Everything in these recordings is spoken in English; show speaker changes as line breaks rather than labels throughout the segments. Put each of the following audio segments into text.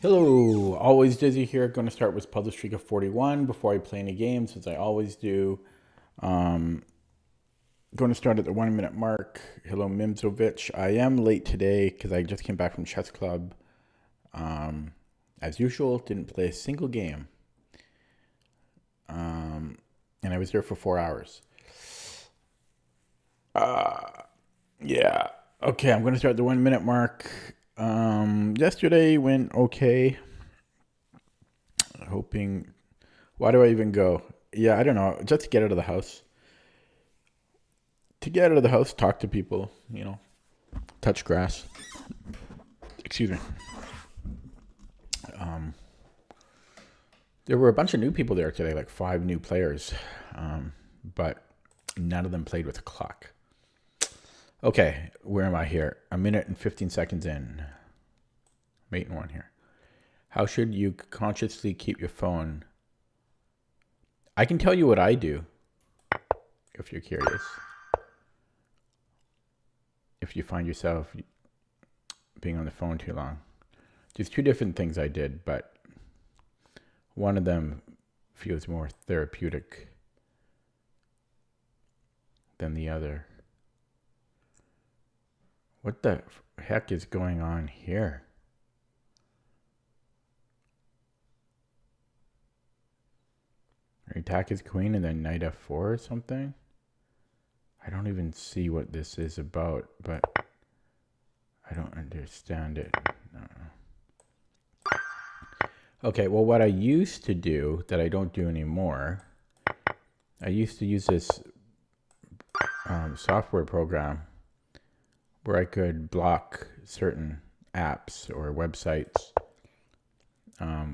Hello, always Dizzy here. Going to start with Puzzle Streak of 41 before I play any games, as I always do. Going to start at the 1 minute mark. Hello, Mimzovic. I am late today because I just came back from chess club. As usual, didn't play a single game. And I was there for 4 hours. Yeah. Okay, I'm going to start at the 1 minute mark. Yesterday went okay. Hoping. Why do I even go? Yeah, I don't know. Just to get out of the house. To get out of the house, talk to people, touch grass. Excuse me. There were a bunch of new people there today, like 5 new players, but none of them played with a clock. Okay, where am I here? 1 minute and 15 seconds in. Mate in one here. How should you consciously keep your phone? I can tell you what I do, if you're curious. If you find yourself being on the phone too long. There's 2 different things I did, but one of them feels more therapeutic than the other. What the heck is going on here? Attack his queen and then knight f4 or something? I don't even see what this is about, but I don't understand it. No. Okay, well, what I used to do that I don't do anymore, I used to use this software program where I could block certain apps or websites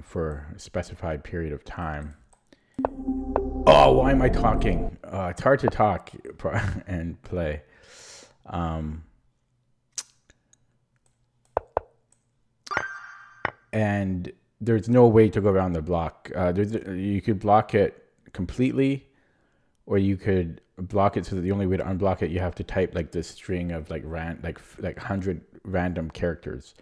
for a specified period of time. Oh, why am I talking? It's hard to talk and play. And there's no way to go around the block. You could block it completely, or you could block it so that the only way to unblock it, you have to type like this string of like 100 random characters.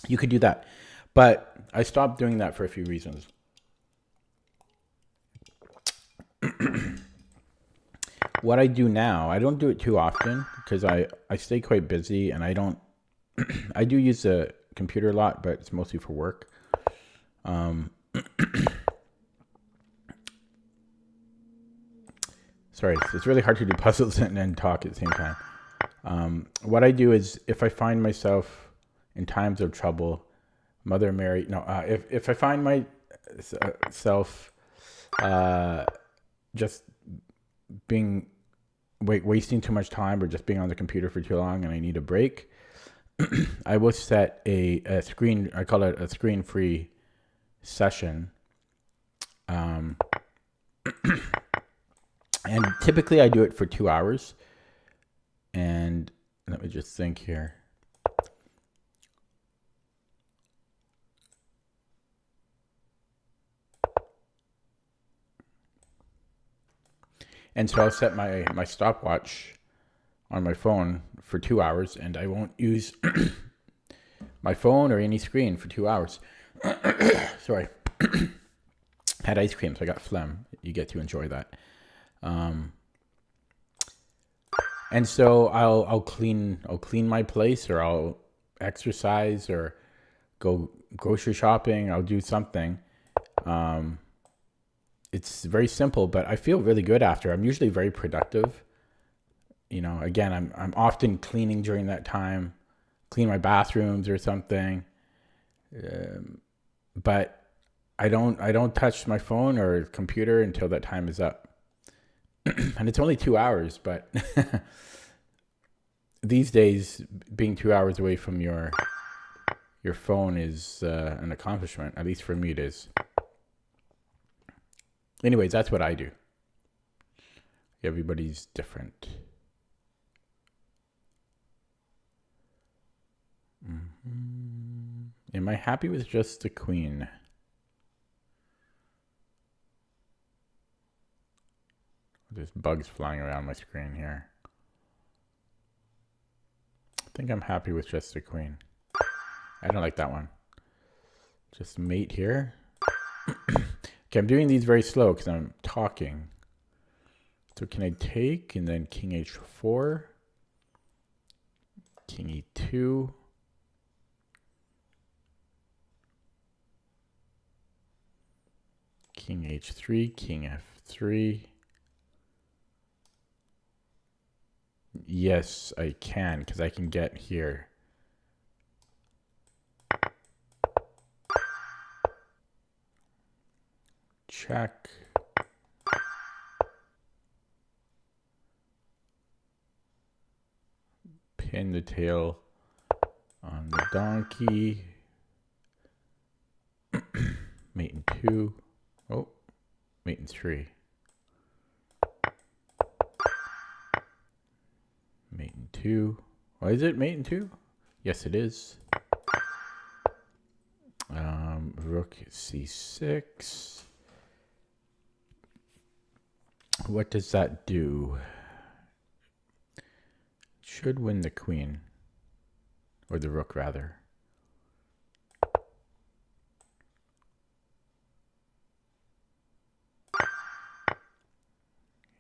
You could do that, but I stopped doing that for a few reasons. What I do now, I don't do it too often because I stay quite busy, and I don't. I do use the computer a lot, but it's mostly for work. Sorry, it's really hard to do puzzles and talk at the same time. What I do is, if I find myself in times of trouble, Mother Mary. No, if I find myself just being wasting too much time, or just being on the computer for too long, and I need a break, I will set a screen. I call it a screen-free session. And typically I do it for 2 hours. And let me just think here. And so I'll set my stopwatch on my phone for 2 hours, and I won't use my phone or any screen for 2 hours. Sorry. Had ice cream, so I got phlegm. You get to enjoy that. And so I'll clean my place, or I'll exercise, or go grocery shopping. I'll do something. It's very simple, but I feel really good after. I'm usually very productive. Again, I'm often cleaning during that time, clean my bathrooms or something. But I don't touch my phone or computer until that time is up. And it's only 2 hours, but these days, being 2 hours away from your phone is an accomplishment. At least for me, it is. Anyways, that's what I do. Everybody's different. Am I happy with just the queen? There's bugs flying around my screen here. think I'm happy with just the queen. I don't like that one. Just mate here. Okay, I'm doing these very slow because I'm talking. So can I take and then king h4, king e2, king h3, king f3. Yes, I can, because I can get here. Check. Pin the tail on the donkey. Mate in 2. Oh, mate in 3. Mate in 2. Why is it mate in 2? Yes, it is. Rook c6. What does that do? Should win the queen. Or the rook, rather.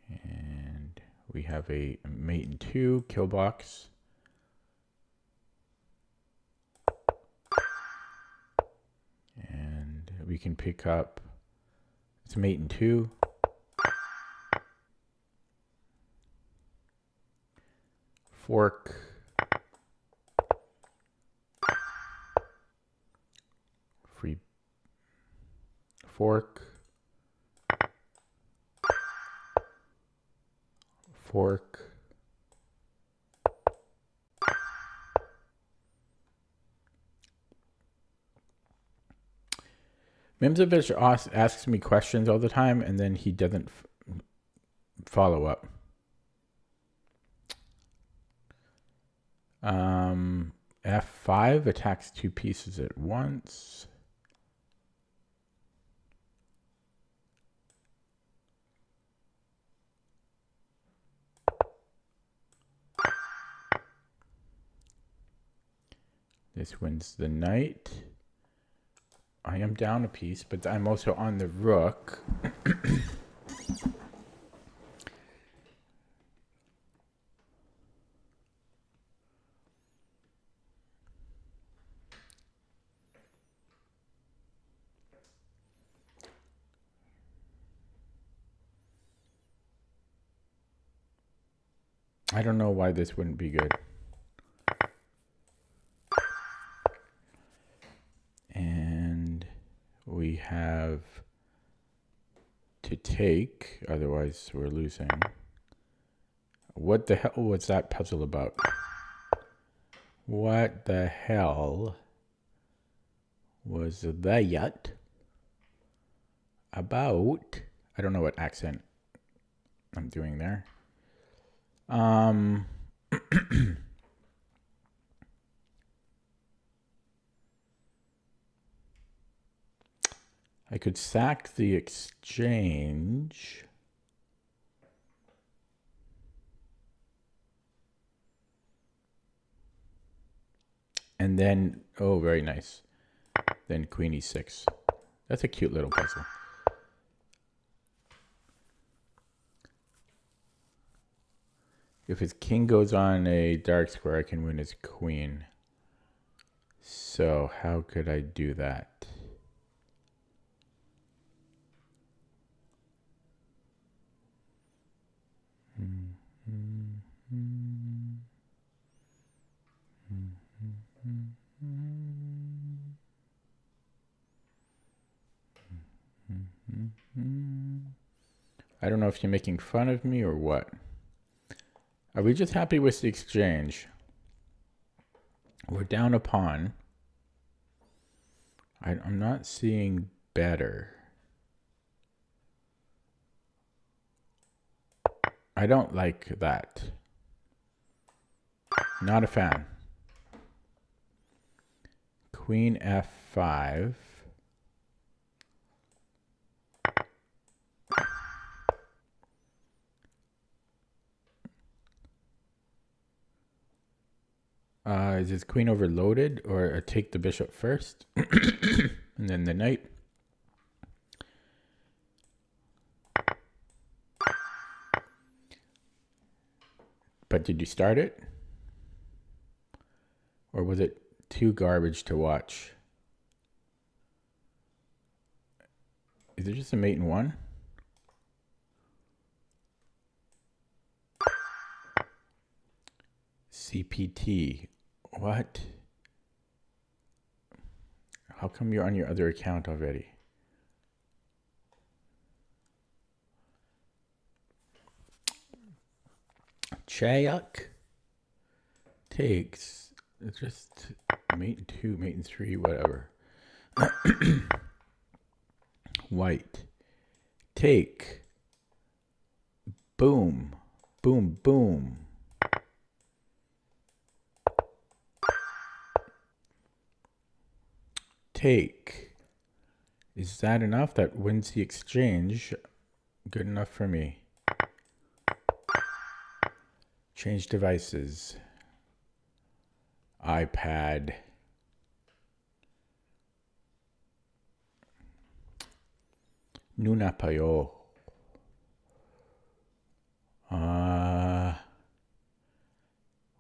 And we have a mate in 2, kill box. And we can pick up, it's mate in 2. Fork. Free fork. Fork. Mimsevich asks me questions all the time, and then he doesn't follow up. F5 attacks 2 pieces at once. This wins the knight. I am down a piece, but I'm also on the rook. I don't know why this wouldn't be good. And we have to take, otherwise we're losing. What the hell was that puzzle about? What the hell was that about? I don't know what accent I'm doing there. I could sack the exchange. And then, oh, very nice. Then queen e6. That's a cute little puzzle. If his king goes on a dark square, I can win his queen. So how could I do that? I don't know if you're making fun of me or what. Are we just happy with the exchange? We're down a pawn. I'm not seeing better. I don't like that. Not a fan. Queen f5. Is his queen overloaded, or take the bishop first and then the knight? But did you start it? Or was it too garbage to watch? Is it just a mate in one? CPT. What? How come you're on your other account already? Chayak takes. It's just mate in 2, mate in 3, whatever. White. Take. Boom. Boom, boom. Take. Is that enough? That wins the exchange. Good enough for me. Change devices. iPad. Nuna payo.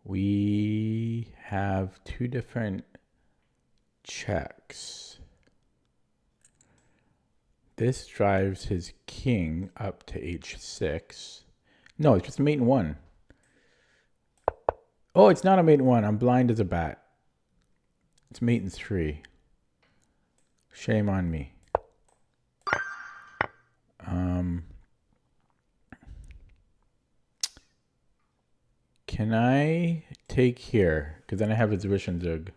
We have 2 different checks. This drives his king up to h6. No, it's just a mate in 1. Oh, it's not a mate in 1. I'm blind as a bat. It's mate in 3. Shame on me. Can I take here? Because then I have his Zug.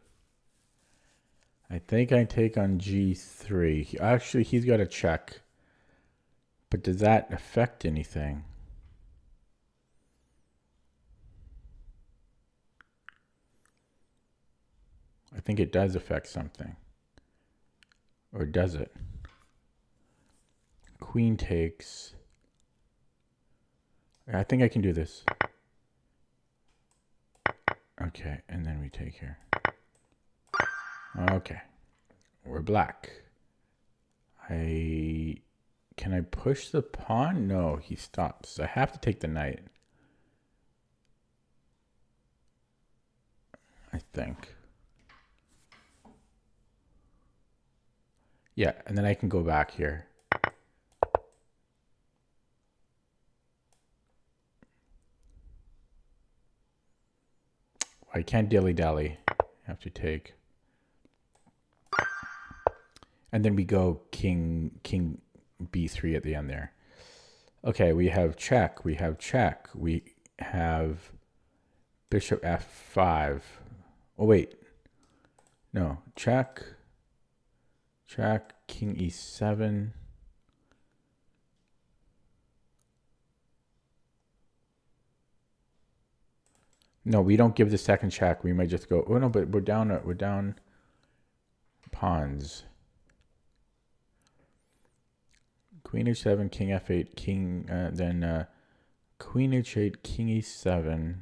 I think I take on g3. Actually, he's got a check. But does that affect anything? I think it does affect something. Or does it? Queen takes. I think I can do this. Okay, and then we take here. Okay. We're black. Can I push the pawn? No, he stops. I have to take the knight. I think. Yeah, and then I can go back here. I can't dilly-dally. I have to take. And then we go king b3 at the end there. Okay, we have check. We have check. We have bishop f5. Oh, wait. No, check. Check, king e7. No, we don't give the second check. We might just go. Oh no, but we're down pawns. Queen h7, king f8, king. Then queen h8, king e7.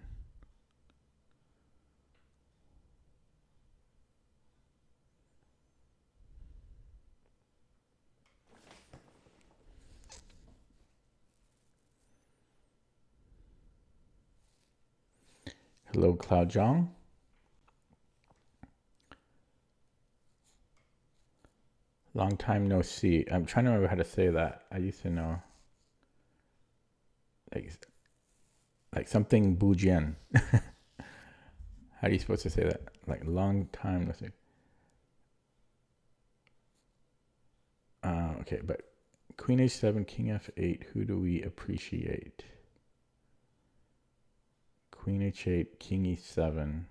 Hello, Cloud Jong. Long time no see. I'm trying to remember how to say that. I used to know. Like something Bujian. How are you supposed to say that? Like long time no see. Okay, but queen h7, king f8. Who do we appreciate? Queen h8, king e7.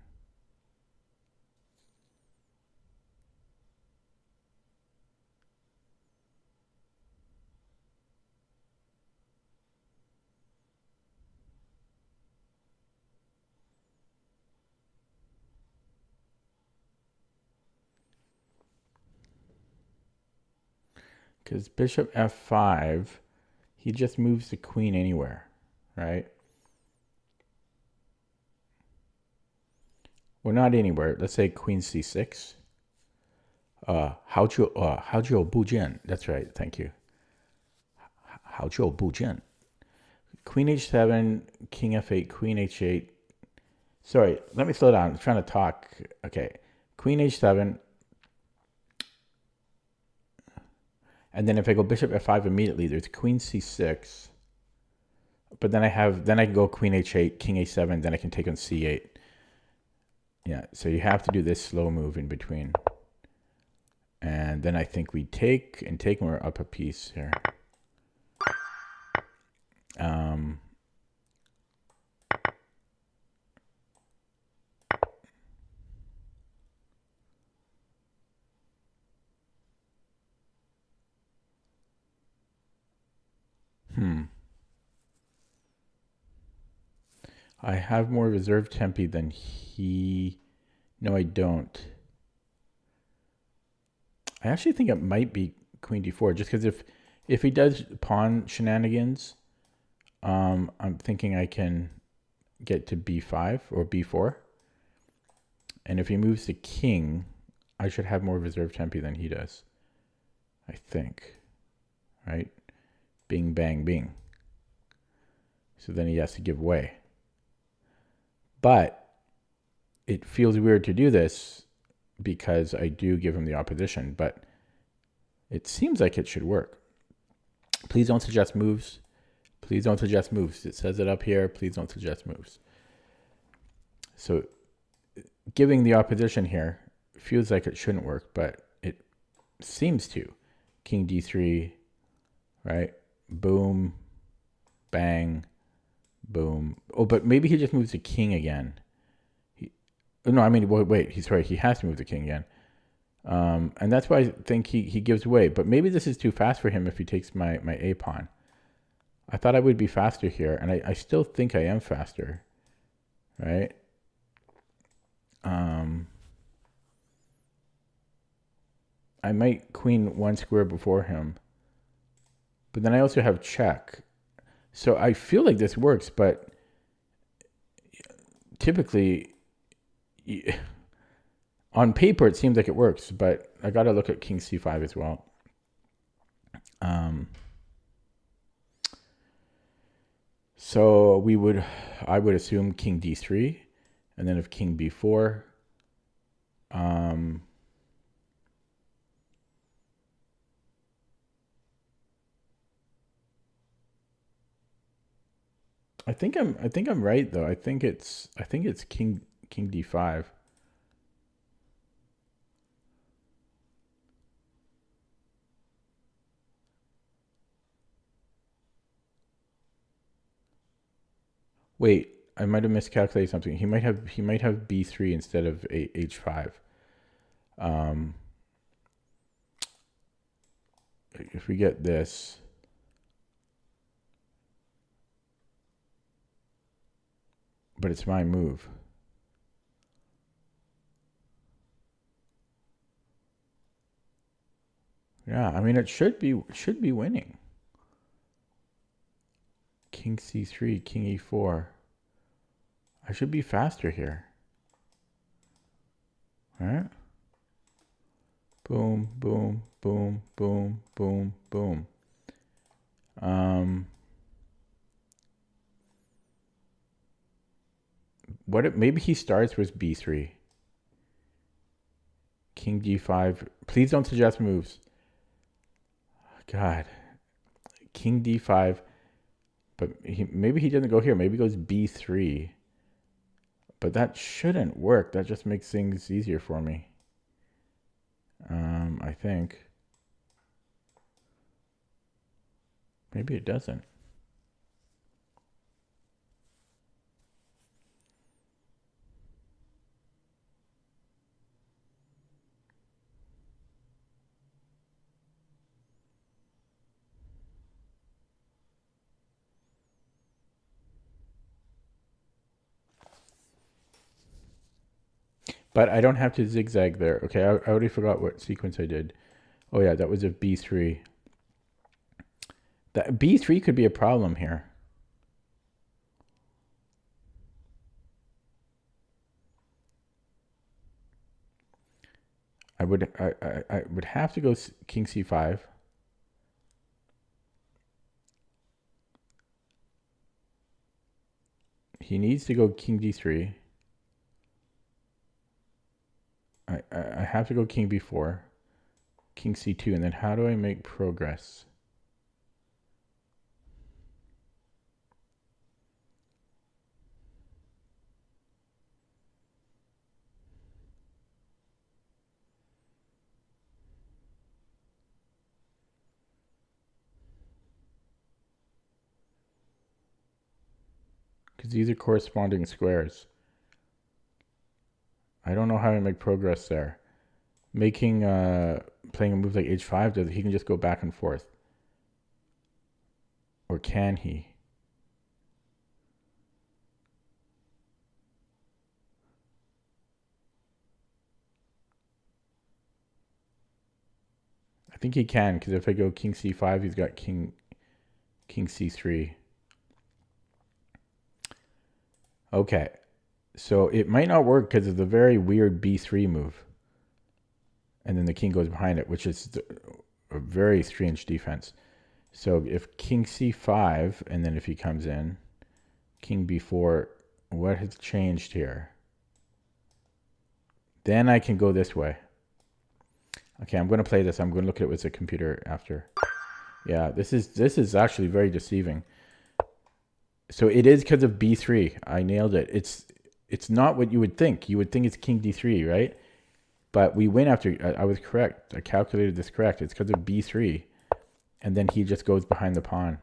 Because bishop f5, he just moves the queen anywhere, right? Or not anywhere. Let's say queen c6. 好久不见. That's right. Thank you. 好久不见. Queen h7, king f8, queen h8. Sorry, let me slow down. I'm trying to talk. Okay. Queen h7. And then if I go bishop f5 immediately, there's queen c6. But then I can go queen h8, king a7, then I can take on c8. Yeah, so you have to do this slow move in between. And then I think we take, and we're up a piece here. I have more reserve tempi than he. No, I don't. I actually think it might be queen d4, just because if he does pawn shenanigans, I'm thinking I can get to b5 or b4. And if he moves the king, I should have more reserve tempi than he does. I think. Right? Bing, bang, bing. So then he has to give way. But it feels weird to do this because I do give him the opposition, but it seems like it should work. Please don't suggest moves. Please don't suggest moves. It says it up here. Please don't suggest moves. So giving the opposition here feels like it shouldn't work, but it seems to. King d3, right? Boom, bang, boom. Oh, but maybe he just moves the king again. No, I mean, wait, he's right. He has to move the king again. And that's why I think he gives way. But maybe this is too fast for him if he takes my a pawn. I thought I would be faster here, and I still think I am faster, right? I might queen one square before him. But then I also have check. So I feel like this works, but typically on paper it seems like it works, but I got to look at king c5 as well. So I would assume king d3, and then if king b4, I think I'm right though. I think it's king d5. Wait, I might have miscalculated something. He might have b3 instead of h5. If we get this, but it's my move. Yeah, I mean it should be winning. King c3, king e4. I should be faster here. All right? Boom, boom, boom, boom, boom, boom. Maybe he starts with b3. King d5. Please don't suggest moves. God. King d5. But maybe he doesn't go here. Maybe he goes b3. But that shouldn't work. That just makes things easier for me. I think. Maybe it doesn't. But I don't have to zigzag there. Okay, I already forgot what sequence I did. Oh yeah, that was a b3. That b3 could be a problem here. I would have to go king c5. He needs to go king d3. I have to go king b4, king c2, and then how do I make progress? Because these are corresponding squares. I don't know how to make progress there. Making playing a move like h5, he can just go back and forth. Or can he? I think he can, because if I go king c5, he's got king c3. Okay, so it might not work because of the very weird b3 move. And then the king goes behind it, which is a very strange defense. So if king c5, and then if he comes in, king b4, what has changed here? Then I can go this way. Okay, I'm going to play this. I'm going to look at it with the computer after. Yeah, this is actually very deceiving. So it is because of b3. I nailed it. It's not what you would think. You would think it's king d3, right? But we win after. I was correct. I calculated this correct. It's because of b3. And then he just goes behind the pawn.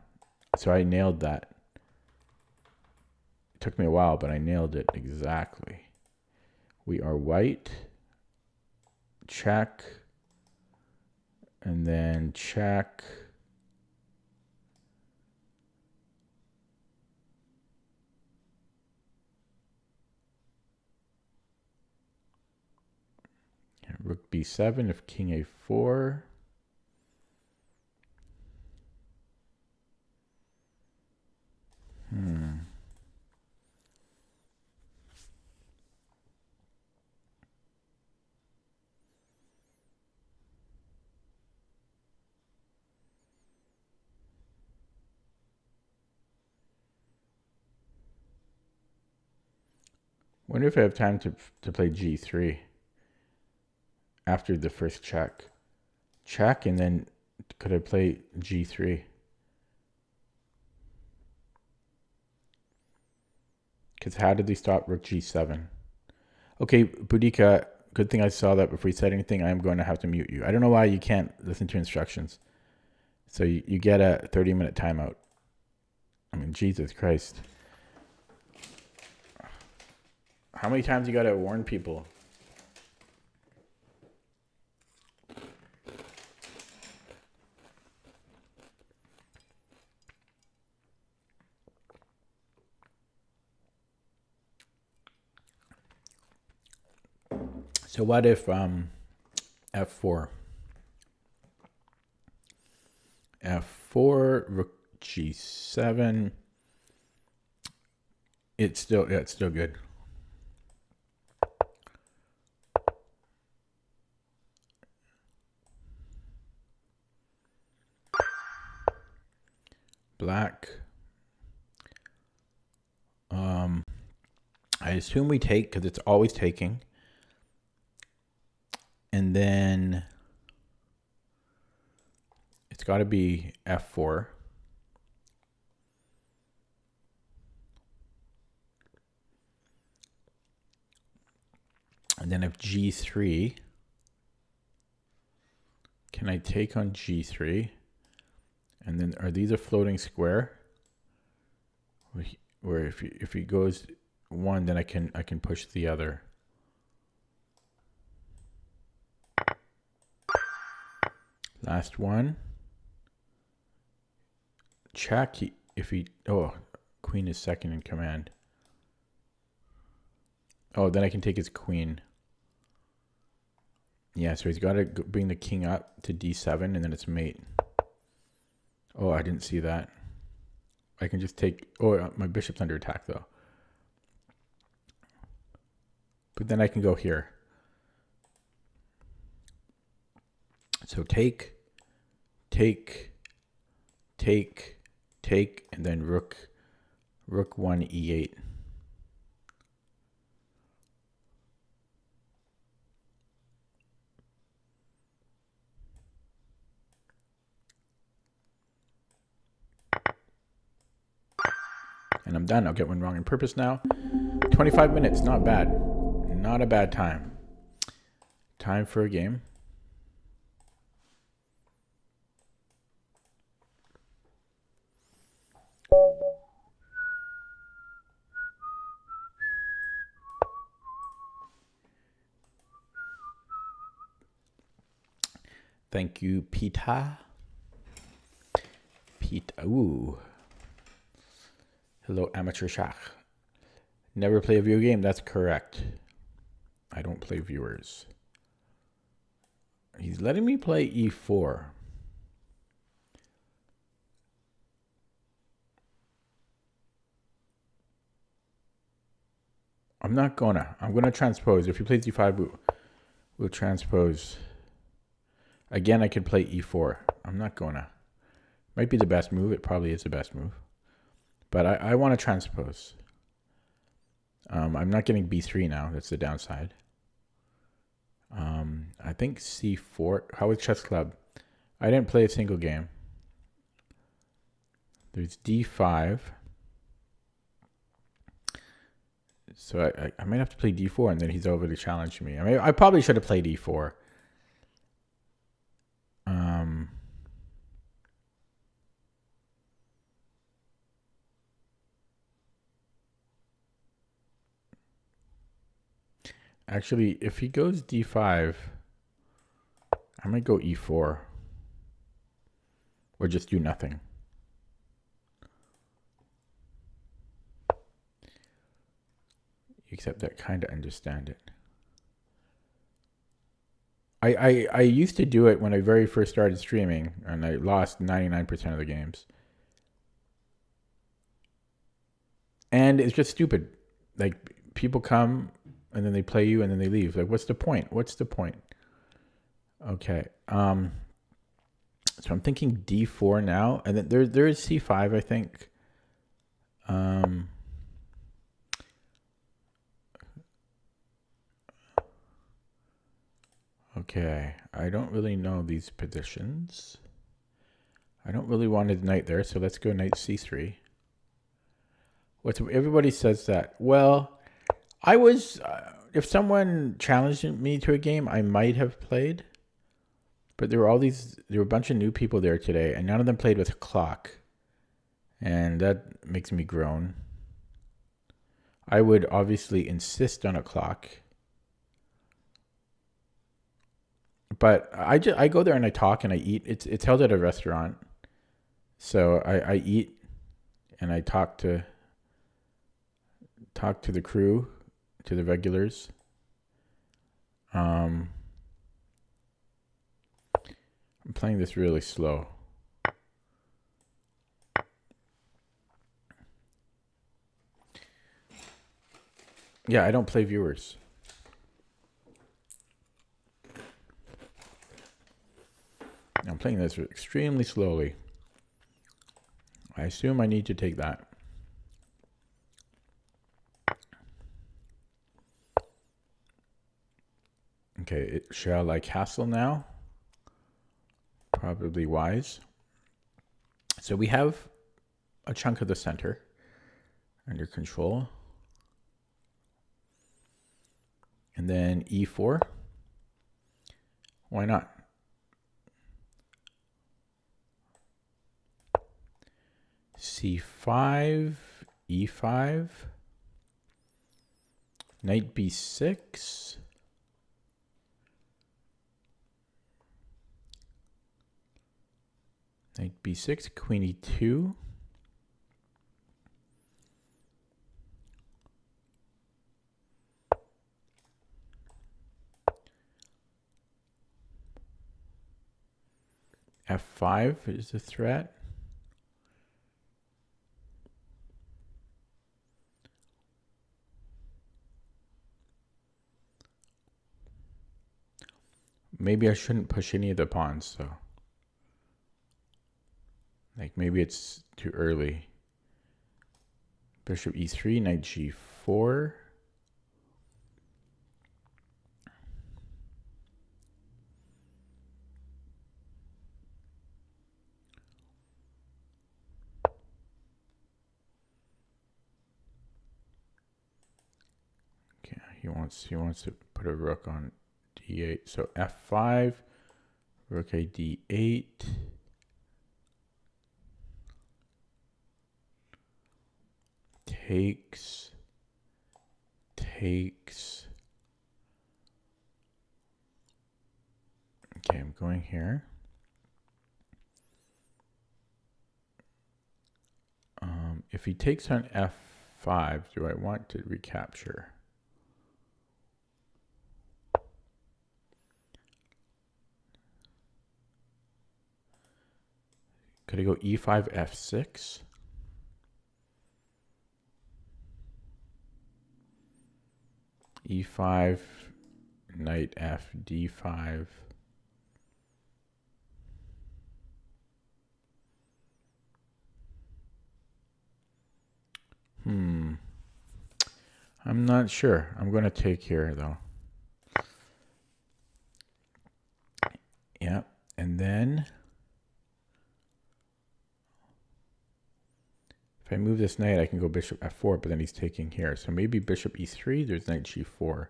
So I nailed that. It took me a while, but I nailed it exactly. We are white. Check. And then check. Rook b7 if king a4. Wonder if I have time to play g3 after the first check. Check, and then could I play g3? Because how did they stop rook g7? Okay, Boudica, good thing I saw that before you said anything. I'm going to have to mute you. I don't know why you can't listen to instructions. So you get a 30-minute timeout. I mean, Jesus Christ. How many times you got to warn people? So what if f4? f4, rook g7. It's still good. Black. I assume we take because it's always taking. And then it's got to be f4. And then if g3, can I take on g3? And then are these a floating square? Where if he goes one, then I can push the other. Last one. Check if he queen is second in command. Oh, then I can take his queen. Yeah, so he's got to bring the king up to d7, and then it's mate. Oh, I didn't see that. I can just take... Oh, my bishop's under attack, though. But then I can go here. So take, and then rook 1 e8. And I'm done. I'll get one wrong on purpose now. 25 minutes, not bad. Not a bad time. Time for a game. Thank you, Pita. Ooh. Hello, amateur Shach. Never play a video game. That's correct. I don't play viewers. He's letting me play e4. I'm not gonna. I'm gonna transpose. If he plays e5, we'll transpose. Again, I could play e4. I'm not gonna. Might be the best move. It probably is the best move. But I want to transpose. I'm not getting b3 now. That's the downside. I think c4. How was chess club? I didn't play a single game. There's d5. So I might have to play d4, and then he's over to challenge me. I mean, I probably should have played e4. Actually, if he goes d5, I might go e4. Or just do nothing. Except I kind of understand it. I used to do it when I very first started streaming, and I lost 99% of the games. And it's just stupid. Like, people come, and then they play you, and then they leave. Like, what's the point? What's the point? Okay. So I'm thinking d4 now, and then there is c5, I think. Okay, I don't really know these positions. I don't really want a knight there, so let's go knight c3. Everybody says that. Well, I was, if someone challenged me to a game, I might have played. But there were a bunch of new people there today, and none of them played with a clock. And that makes me groan. I would obviously insist on a clock. But I go there and I talk and I eat. It's held at a restaurant. So I eat and I talk to the crew, to the regulars. I'm playing this really slow. Yeah, I don't play viewers. I'm playing this extremely slowly. I assume I need to take that. Okay, shall I castle now? Probably wise. So we have a chunk of the center under control. And then e4. Why not? c5, e5, knight b6, knight b6, queen e2, f5 is a threat. maybe I shouldn't push any of the pawns, so. Like, maybe it's too early. Bishop e3, knight g4. Okay, he wants to put a rook on d8. So f5, rook a d8. Takes. Okay, I'm going here. If he takes on f5, do I want to recapture? Could I go e5, f6? e5, knight f, d5. I'm not sure. I'm going to take here, though. Yeah, and then if I move this knight, I can go bishop f4, but then he's taking here. So maybe bishop e3, there's knight g4.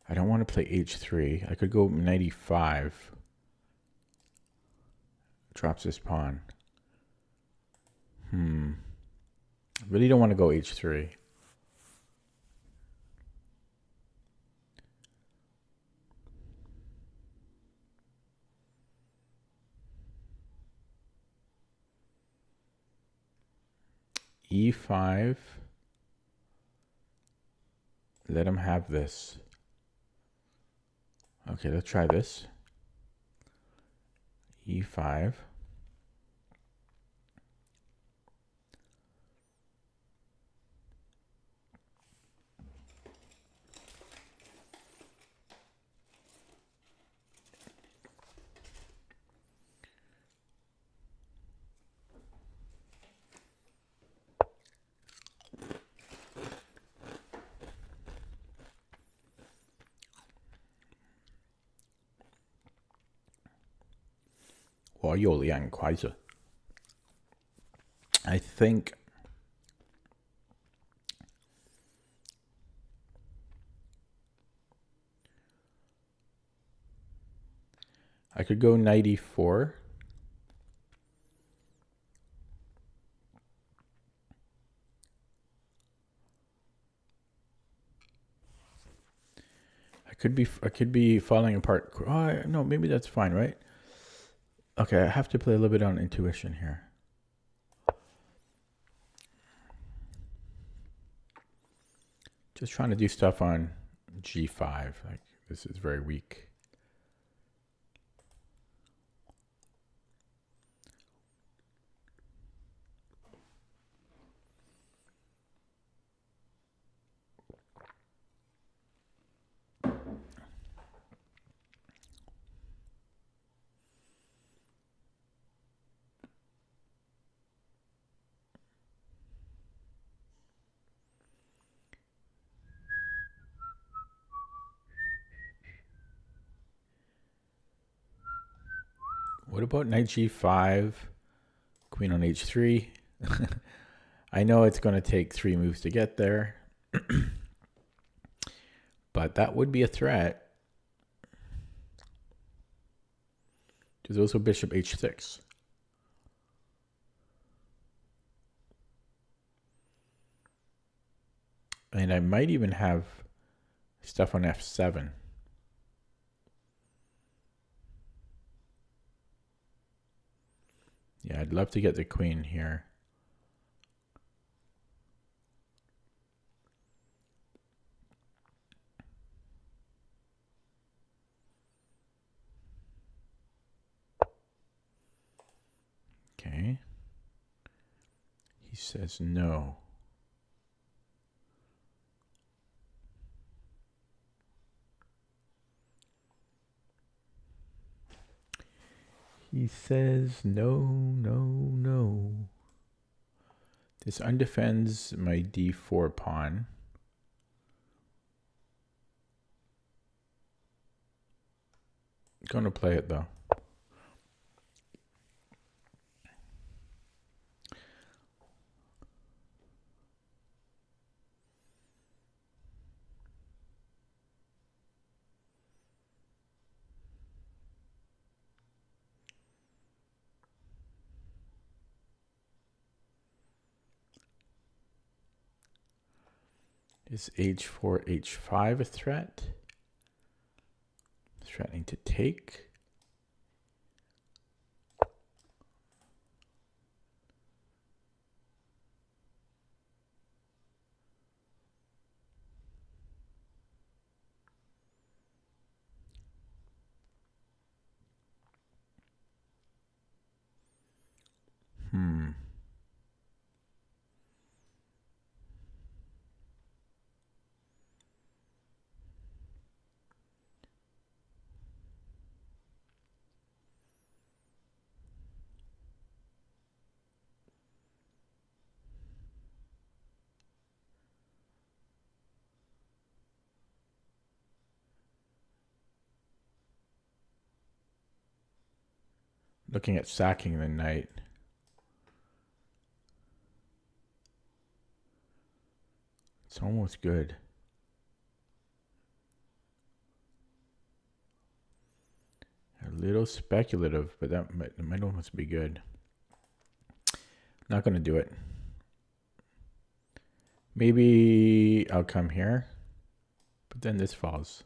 I don't want to play h3. I could go knight e5. Drops this pawn. Really don't want to go h3. e5. Let him have this. Okay, let's try this. e5. I think I could go knight e4. I could be falling apart. Oh, no, maybe that's fine, right? Okay, I have to play a little bit on intuition here. Just trying to do stuff on g5. Like, this is very weak. What about knight g5, queen on h3? I know it's going to take 3 moves to get there, but that would be a threat. There's also bishop h6. And I might even have stuff on f7. Yeah, I'd love to get the queen here. Okay. He says no. He says no, no, no. This undefends my d4 pawn. Going to play it though. Is h4, h5 a threat? Threatening to take. Looking at sacking the knight. It's almost good. A little speculative, but that might almost be good. Not going to do it. Maybe I'll come here, but then this falls.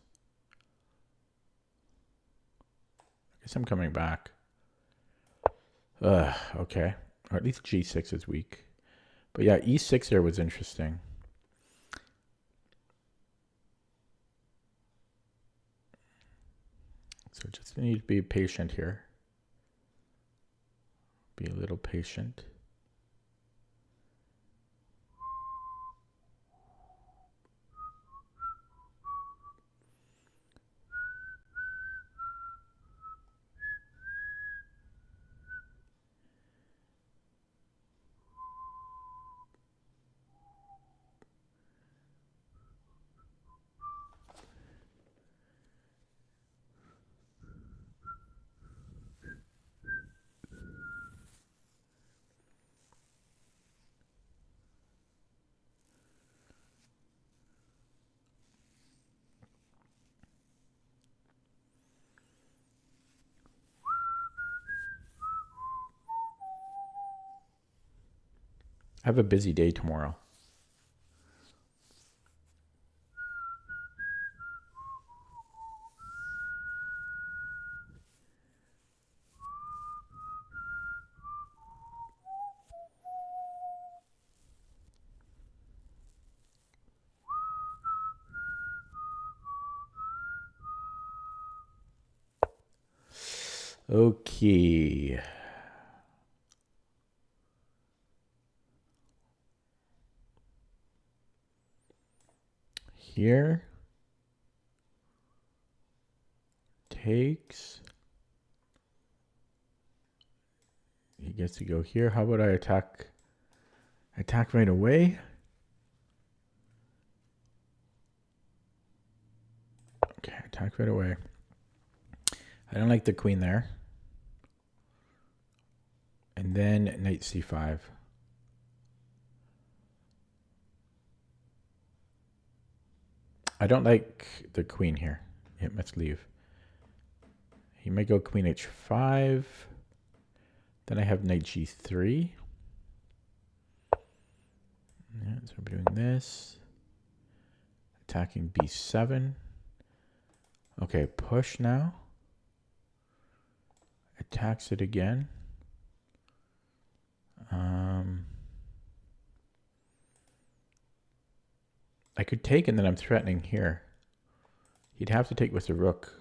I guess I'm coming back. Okay. Or at least g6 is weak. But yeah, e6 there was interesting. So just need to be patient here. Be a little patient. I have a busy day tomorrow. Okay. Here. Takes. He gets to go here. How about I attack? Attack right away. Okay, attack right away. I don't like the queen there. And then knight c5. I don't like the queen here. It must leave. He might go queen h5. Then I have knight g3. Yeah, so I'm doing this. Attacking b7. Okay, push now. Attacks it again. I could take and then I'm threatening here. He'd have to take with the rook.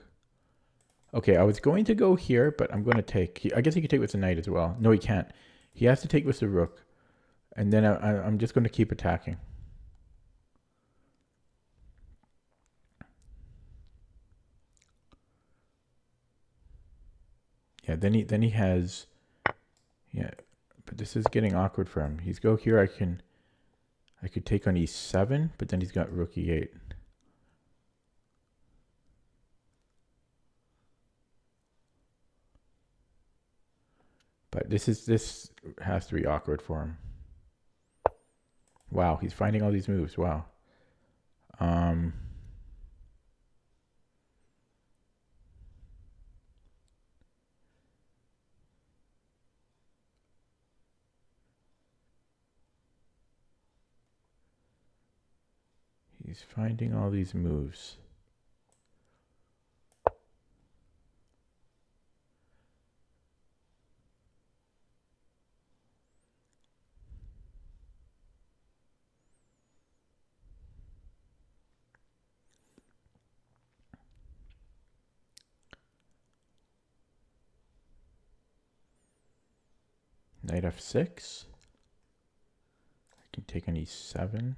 Okay, I was going to go here, but I'm going to take. I guess he could take with the knight as well. No, he can't. He has to take with the rook. And then I'm just going to keep attacking. Yeah, then he has, yeah, but this is getting awkward for him. He's go here, I could take on e7, but then he's got rook e8. But this has to be awkward for him. Wow, he's finding all these moves. Wow. He's finding all these moves. Knight f6. I can take on e7.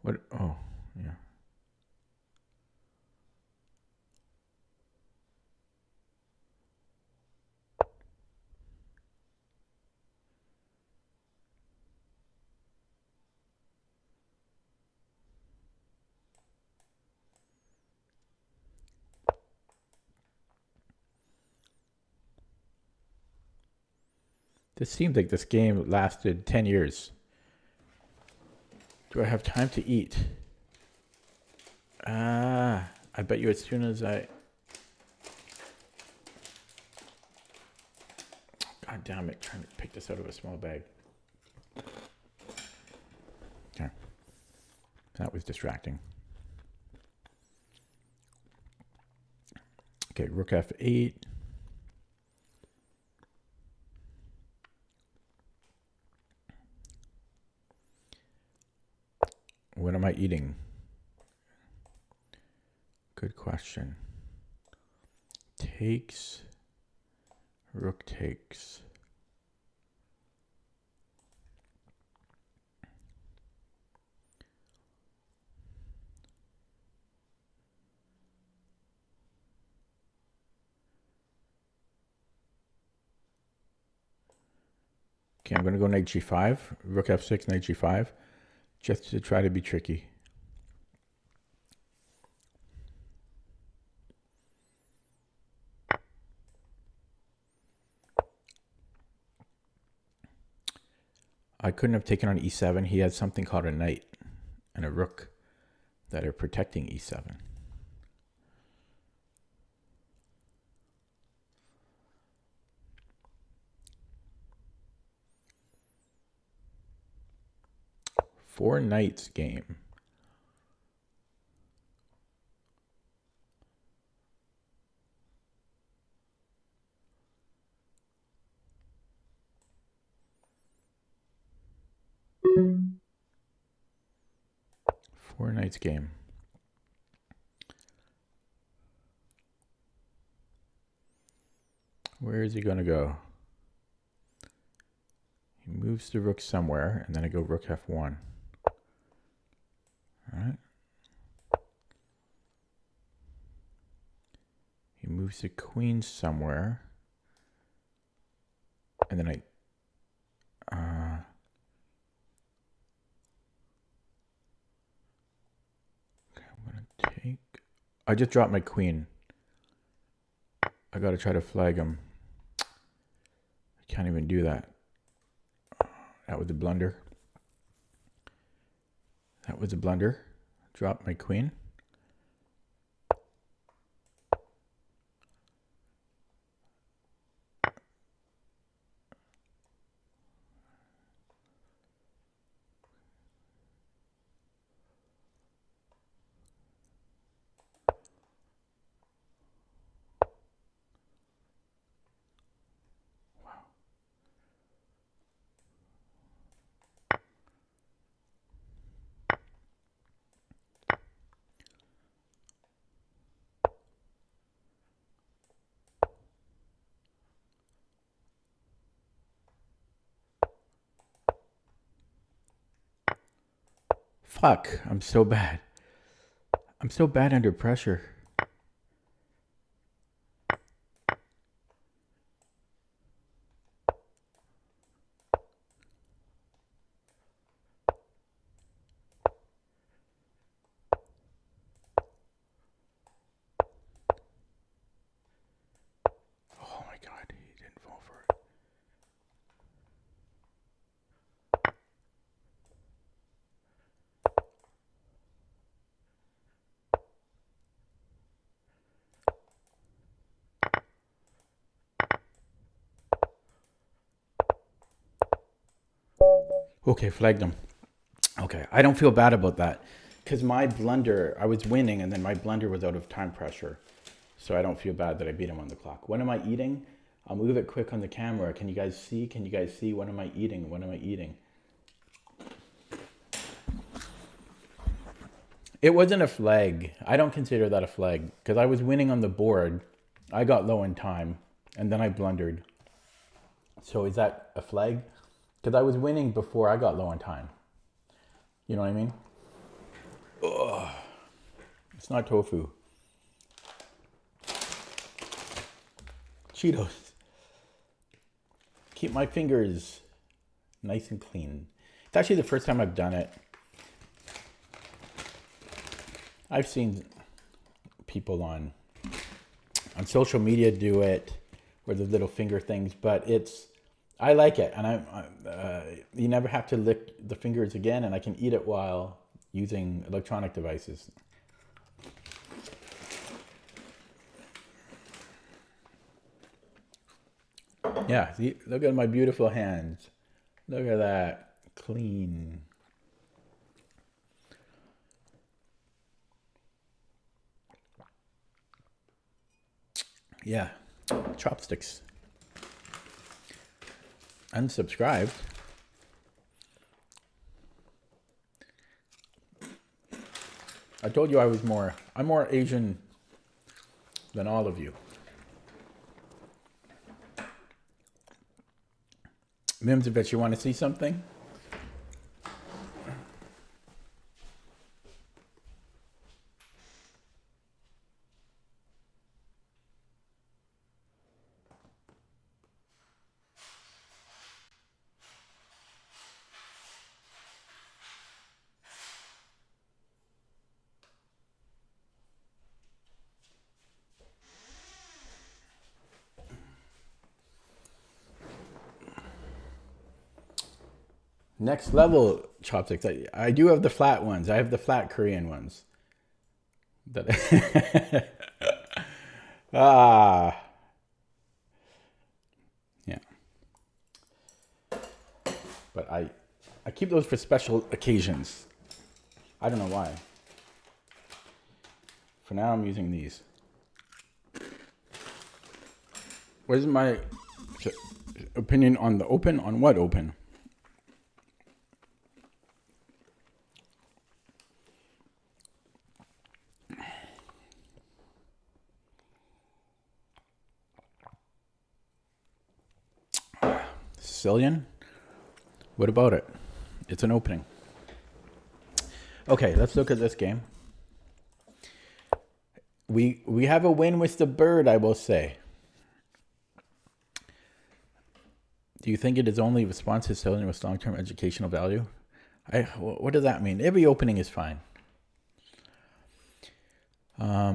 What? Oh, yeah. This seems like this game lasted 10 years. Do I have time to eat? I bet you as soon as I... God damn it, trying to pick this out of a small bag. Okay. That was distracting. Okay, rook f8. What am I eating? Good question. Takes. Rook takes. Okay, I'm going to go knight g5. Rook f6, knight g5. Just to try to be tricky. I couldn't have taken on e7. He had something called a knight and a rook that are protecting e7. Four knights game. Four knights game. Where is he going to go? He moves the rook somewhere, and then I go rook f1. All right. He moves the queen somewhere, and then okay, I'm going to take... I just dropped my queen. I got to try to flag him. I can't even do that. That was a blunder. That was a blunder. Drop my queen. Fuck, I'm so bad. I'm so bad under pressure. Oh my God, he didn't fall for it. Okay, flagged him. Okay, I don't feel bad about that because my blunder, I was winning and then my blunder was out of time pressure. So I don't feel bad that I beat him on the clock. What am I eating? I'll move it quick on the camera. Can you guys see? Can you guys see? What am I eating? What am I eating? It wasn't a flag. I don't consider that a flag because I was winning on the board. I got low in time and then I blundered. So is that a flag? Because I was winning before I got low on time. You know what I mean? Ugh. It's not tofu. Cheetos. Keep my fingers nice and clean. It's actually the first time I've done it. I've seen people on social media do it with the little finger things, but I like it, and you never have to lick the fingers again, and I can eat it while using electronic devices. Yeah, see, look at my beautiful hands. Look at that, clean. Yeah, chopsticks. Unsubscribed. I told you I'm more Asian than all of you. Mims, I bet you want to see something? Next level chopsticks. I do have the flat ones. I have the flat Korean ones. Ah. Yeah. But I keep those for special occasions. I don't know why. For now, I'm using these. What is my opinion on the open? On what open? Sicilian? What about it? It's an opening. Okay, let's look at this game. We have a win with the bird, I will say. Do you think it is only responsive Sicilian with long-term educational value? What does that mean? Every opening is fine. I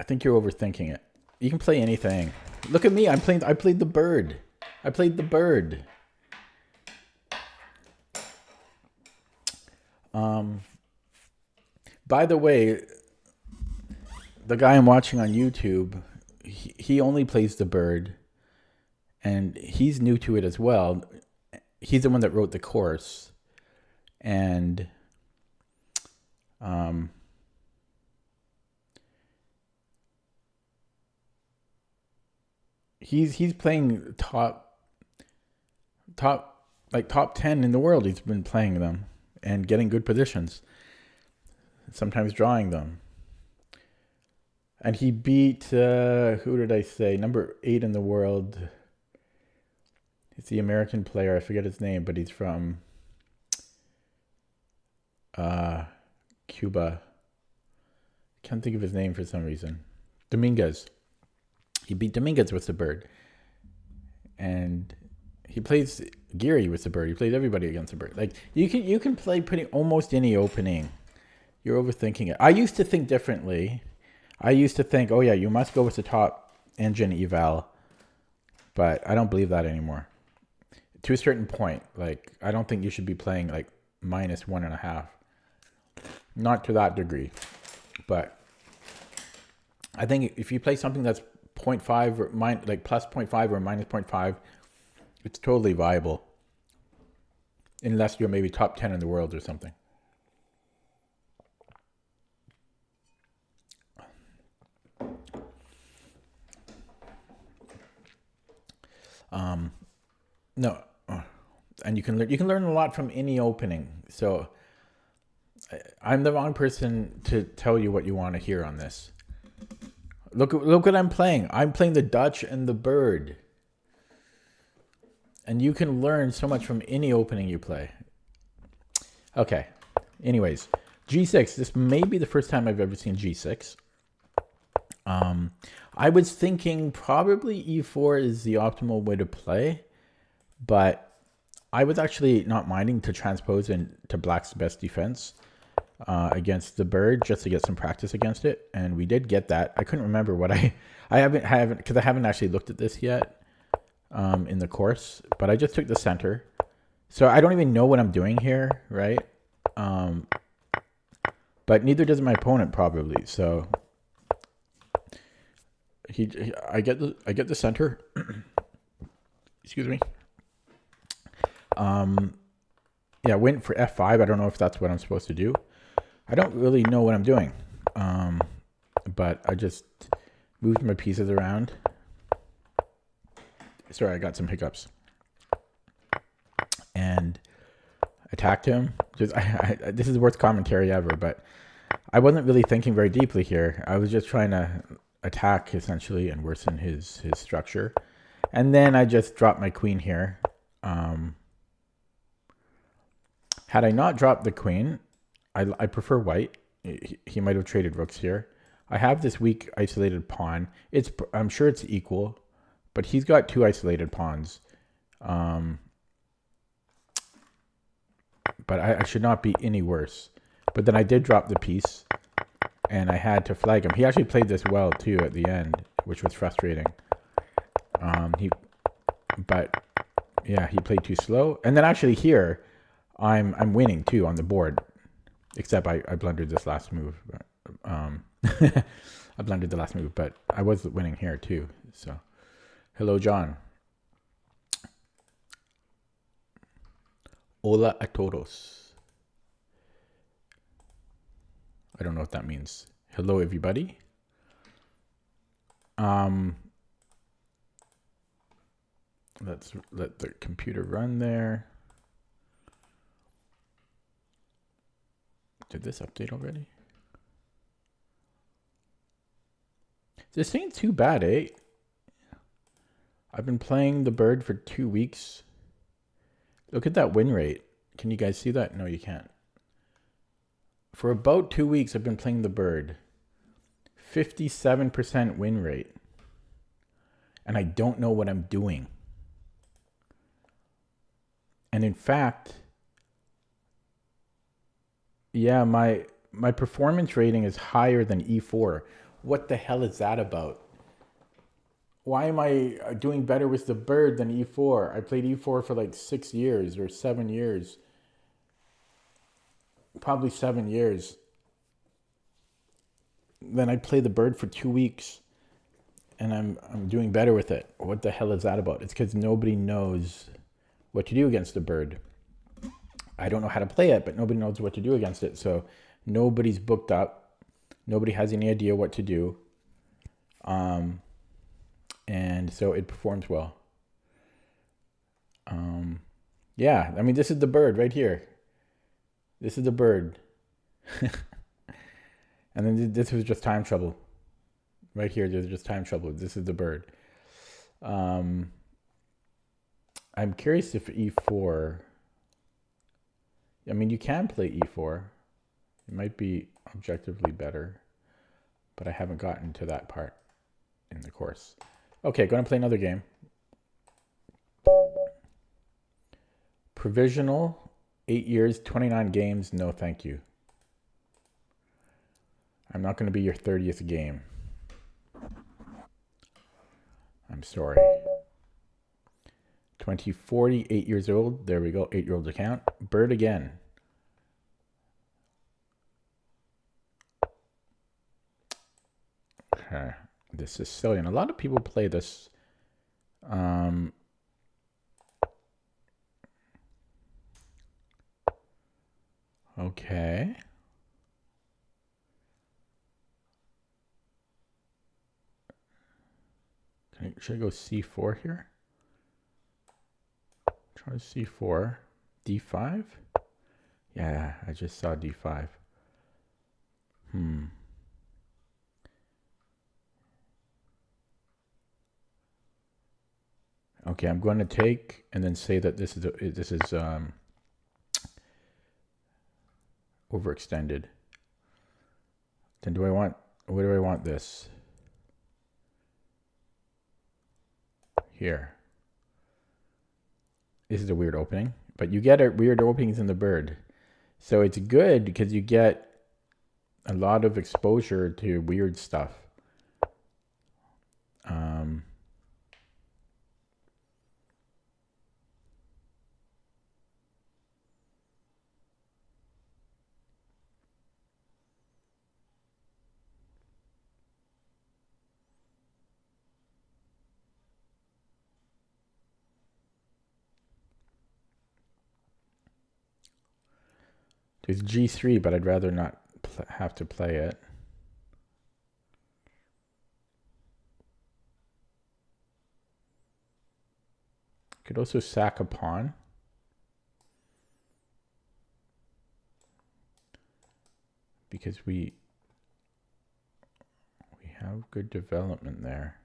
think you're overthinking it. You can play anything. Look at me. I played the bird. I played the bird. By the way, the guy I'm watching on YouTube, he only plays the bird, and he's new to it as well. He's the one that wrote the course, and he's playing top 10 in the world. He's been playing them and getting good positions, sometimes drawing them. And he beat who did I say? Number 8 in the world. It's the American player. I forget his name, but he's from Cuba. Can't think of his name for some reason. Dominguez. He beat Dominguez with the bird. And he plays Geary with the bird. He plays everybody against the bird. Like you can play pretty almost any opening. You're overthinking it. I used to think differently. I used to think, oh yeah, you must go with the top engine eval. But I don't believe that anymore. To a certain point, like I don't think you should be playing like -1.5. Not to that degree. But I think if you play something that's 0.5 or like plus 0.5 or minus 0.5, it's totally viable. Unless you're maybe top 10 in the world or something. No, and you can learn a lot from any opening. So I'm the wrong person to tell you what you want to hear on this. Look what I'm playing. I'm playing the Dutch and the bird. And you can learn so much from any opening you play. Okay. Anyways, G6. This may be the first time I've ever seen G6. I was thinking probably E4 is the optimal way to play. But I was actually not minding to transpose into Black's best defense against the bird just to get some practice against it. And we did get that. I couldn't remember what I haven't because I haven't actually looked at this yet in the course. But I just took the center. So I don't even know what I'm doing here, right? But neither does my opponent probably. So I get the center. Excuse me. Yeah, went for F5. I don't know if that's what I'm supposed to do. I don't really know what I'm doing. But I just moved my pieces around. Sorry, I got some hiccups. And attacked him. Just this is the worst commentary ever, but I wasn't really thinking very deeply here. I was just trying to attack essentially and worsen his structure. And then I just dropped my queen here. Had I not dropped the queen, I prefer white. He might have traded rooks here. I have this weak isolated pawn. I'm sure it's equal, but he's got 2 isolated pawns. But I should not be any worse. But then I did drop the piece, and I had to flag him. He actually played this well too at the end, which was frustrating. But yeah, he played too slow. And then actually here, I'm winning too on the board, except I blundered this last move. I blundered the last move, but I was winning here too. So, hello, John. Hola a todos. I don't know what that means. Hello, everybody. Let's let the computer run there. Did this update already? This ain't too bad, eh? I've been playing the bird for 2 weeks. Look at that win rate. Can you guys see that? No, you can't. For about 2 weeks, I've been playing the bird. 57% win rate. And I don't know what I'm doing. And in fact, yeah, my performance rating is higher than E4. What the hell is that about? Why am I doing better with the bird than E4? I played E4 for like 6 years or 7 years. Probably 7 years. Then I play the bird for 2 weeks. And I'm doing better with it. What the hell is that about? It's because nobody knows what to do against the bird. I don't know how to play it, but nobody knows what to do against it. So nobody's booked up. Nobody has any idea what to do. And so it performs well. Yeah, I mean, this is the bird right here. This is the bird. And then this was just time trouble. Right here, there's just time trouble. This is the bird. I'm curious if E4... I mean, you can play E4. He might be objectively better, but I haven't gotten to that part in the course. Okay, going to play another game. Provisional, 8 years, 29 games. No, thank you. I'm not going to be your 30th game. I'm sorry. 2040, 8 years old. There we go. 8-year-old account. Bird again. Okay. This is silly. And a lot of people play this. Okay. Should I go C4 here? Try C4. D5? Yeah, I just saw D5. Okay, I'm going to take and then say that this is overextended. Then where do I want this? Here. This is a weird opening, but you get weird openings in the bird. So it's good because you get a lot of exposure to weird stuff. There's G3, but I'd rather not have to play it. Could also sack a pawn. Because we have good development there.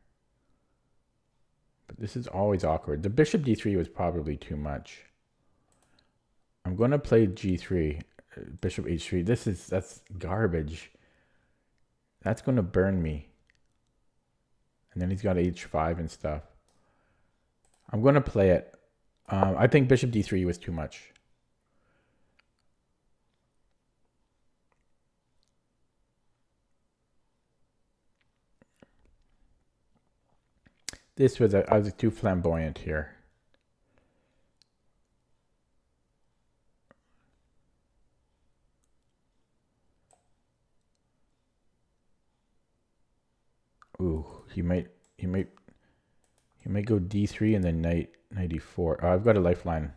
But this is always awkward. The bishop d3 was probably too much. I'm going to play g3. Bishop h3. That's garbage. That's going to burn me. And then he's got h5 and stuff. I'm going to play it. I think bishop d3 was too much. I was too flamboyant here. Ooh, he might go d3 and then knight e4. Oh, I've got a lifeline.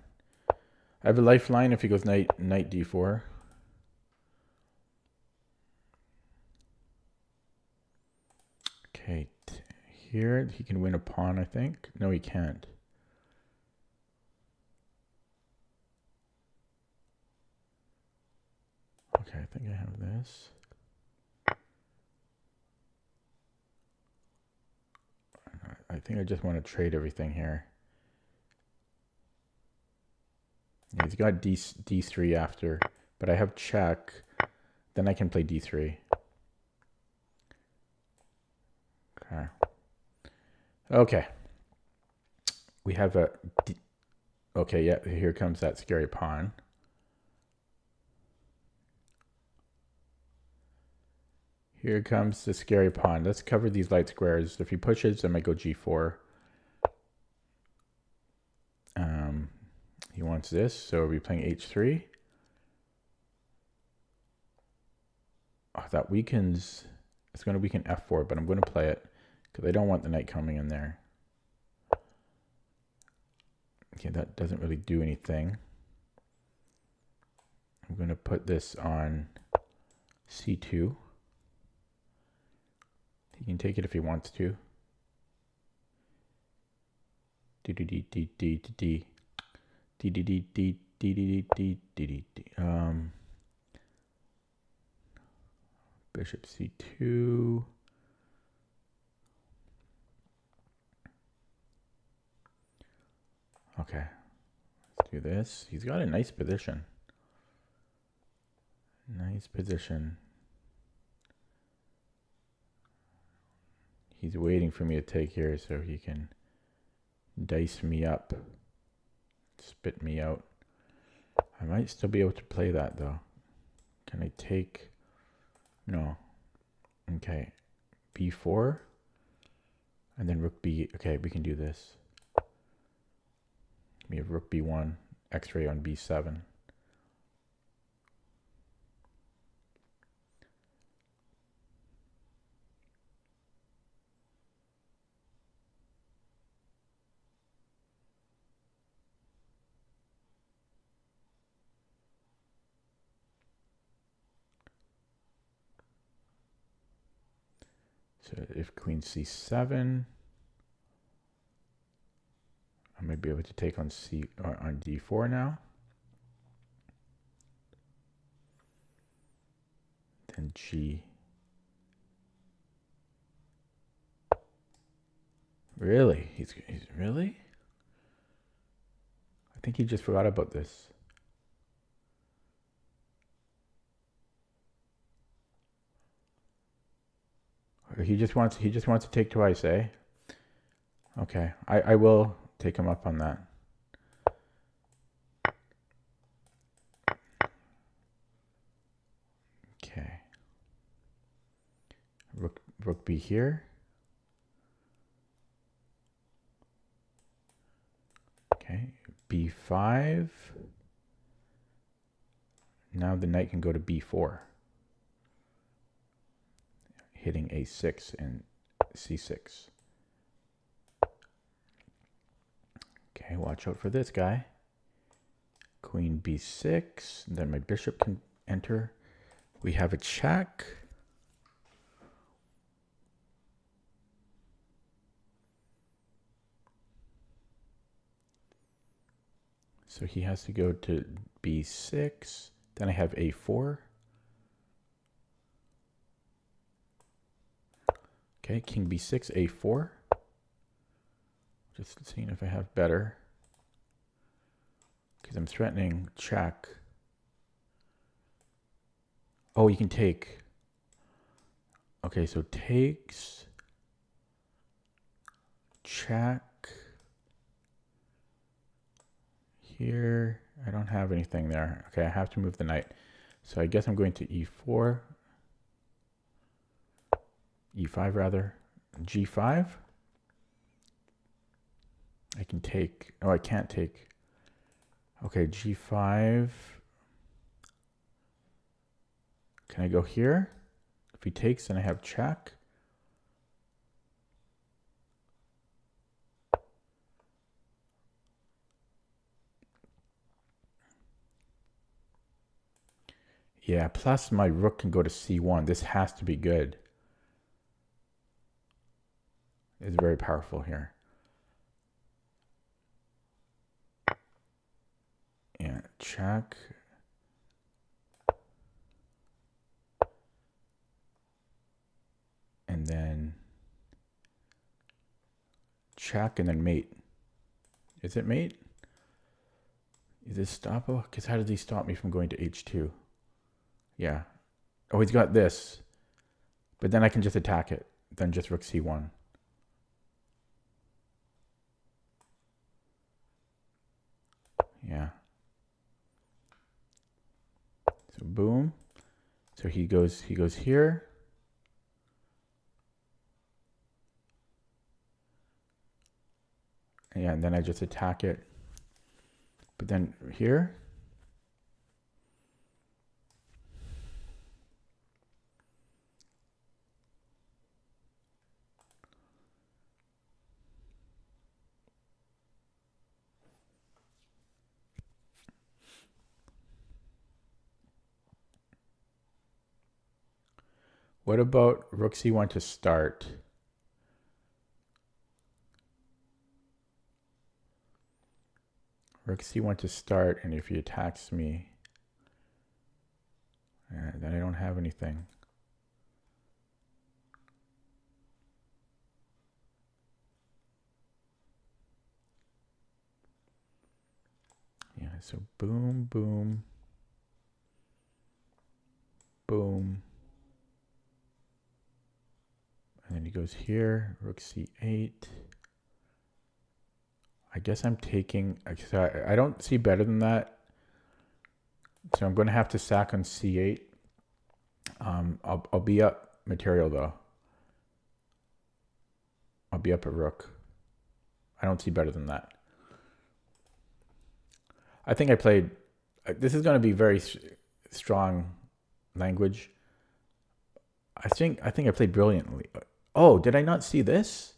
I have a lifeline if he goes knight d4. Okay, here he can win a pawn, I think. No, he can't. Okay, I think I have this. I think I just want to trade everything here. Yeah, he's got d3 after, but I have check. Then I can play d3. Okay. Okay. We have a... Okay, yeah, here comes that scary pawn. Here comes the scary pawn. Let's cover these light squares. If he pushes, I might go g4. He wants this, so we're playing h3. Oh, that weakens. It's going to weaken f4, but I'm going to play it because I don't want the knight coming in there. Okay, that doesn't really do anything. I'm going to put this on c2. He can take it if he wants to. Bishop c2. Okay, let's do this. He's got a nice position. Nice position. He's waiting for me to take here so he can dice me up, spit me out. I might still be able to play that though. Can I take? No. Okay. B4. And then rook B. Okay, we can do this. We have rook B1, X-ray on B7. So if queen C7, I might be able to take on C or on D4 now. Then G. Really? He's really? I think he just forgot about this. He just wants to take twice, eh? Okay, I will take him up on that. Okay. Rook B here. Okay, B5. Now the knight can go to B4. Hitting A6 and C6. Okay, watch out for this guy. Queen B6, then my bishop can enter. We have a check. So he has to go to B6. Then I have A4. Okay, King B6, A4. Just seeing if I have better. Because I'm threatening check. Oh, you can take. Okay, so takes. Check. Here, I don't have anything there. Okay, I have to move the knight. So I guess I'm going to E4. E5 rather. G5. I can take. Oh, I can't take. Okay, G5. Can I go here? If he takes, then I have check. Yeah, plus my rook can go to C1. This has to be good. It's very powerful here. Yeah, check. And then check and then mate. Is it mate? Is this stop? Oh, because how does he stop me from going to H2? Yeah. Oh, he's got this. But then I can just attack it. Then just rook C1. Yeah. So boom. So he goes here. Yeah, and then I just attack it. But then here. What about rook C1 to start? Rook C1 to start, and if he attacks me, then I don't have anything. Yeah, so boom, boom. Boom. And then he goes here, rook c8. I guess I'm taking, I don't see better than that. So I'm going to have to sack on c8. I'll be up material though. I'll be up a rook. I don't see better than that. I think I played, this is going to be very strong language. I think I played brilliantly. Oh, did I not see this?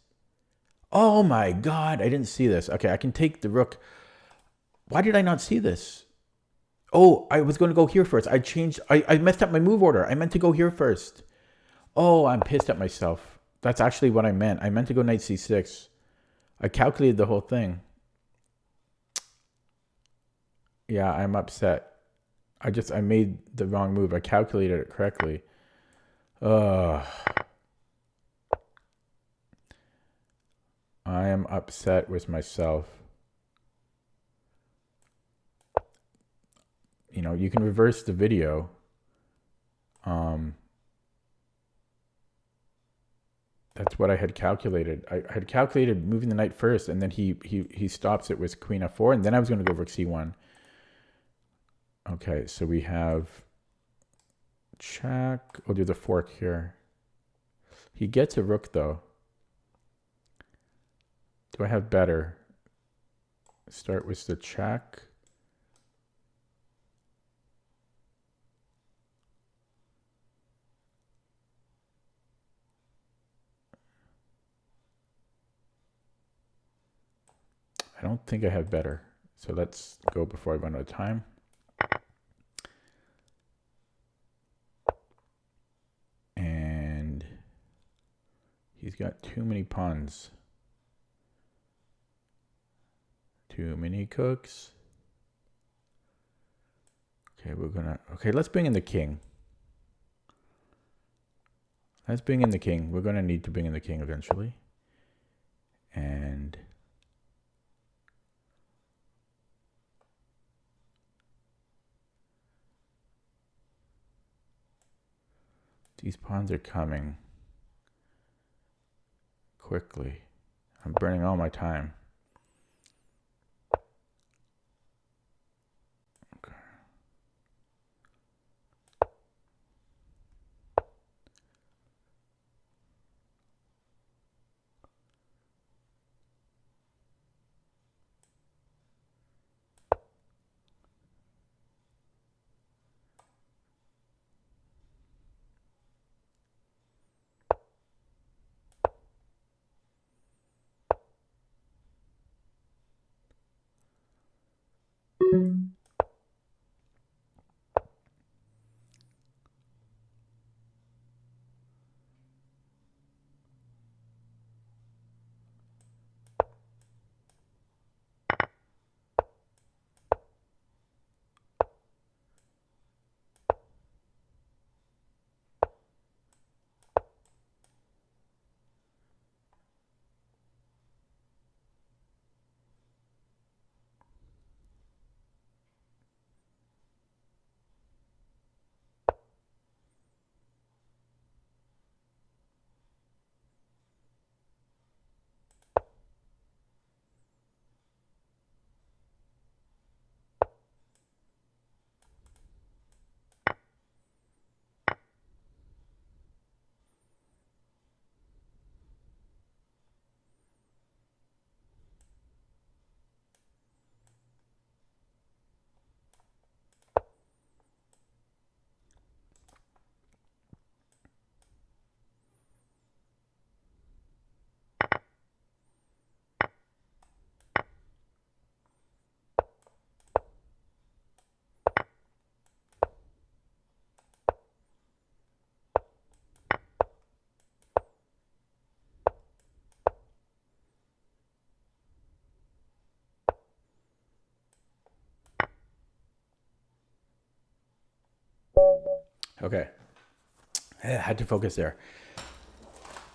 Oh my God, I didn't see this. Okay, I can take the rook. Why did I not see this? Oh, I was going to go here first. I messed up my move order. I meant to go here first. Oh, I'm pissed at myself. That's actually what I meant. I meant to go knight c6. I calculated the whole thing. Yeah, I'm upset. I made the wrong move. I calculated it correctly. I am upset with myself. You know, you can reverse the video. That's what I had calculated. I had calculated moving the knight first, and then he stops it with queen f4, and then I was going to go rook c1. Okay, so we have check. I'll do the fork here. He gets a rook though. Do I have better? Start with the check. I don't think I have better. So let's go before I run out of time. And he's got too many pawns. Too many cooks. Okay, let's bring in the king. Let's bring in the king. We're gonna need to bring in the king eventually. And these pawns are coming quickly. I'm burning all my time. Okay. Okay. I had to focus there.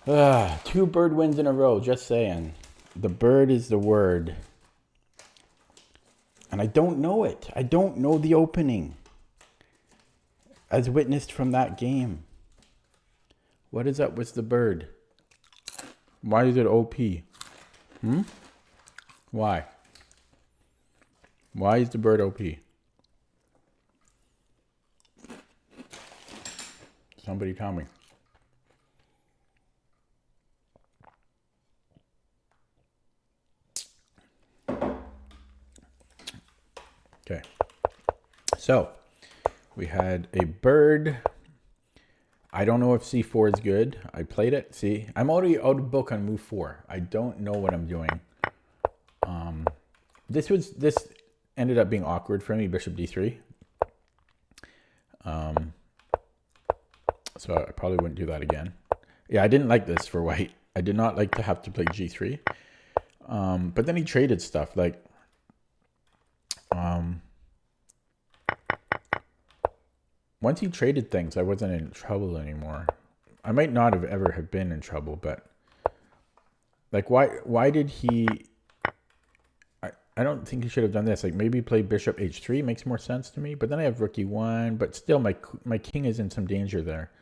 2 bird wins in a row, just saying. The bird is the word. And I don't know it. I don't know the opening. as witnessed from that game. What is up with the bird? Why is it OP? Why? Why is the bird OP? Somebody tell me. Okay. So, we had a bird. I don't know if C4 is good. I played it. See, I'm already out of book on move 4. I don't know what I'm doing. This ended up being awkward for me, bishop d3. So I probably wouldn't do that again. Yeah, I didn't like this for white. I did not like to have to play g3. But then he traded stuff like once he traded things, I wasn't in trouble anymore. I might not have ever have been in trouble, but like why did he I don't think he should have done this. Like maybe play bishop h3 makes more sense to me, but then I have rook e1, but still my king is in some danger there.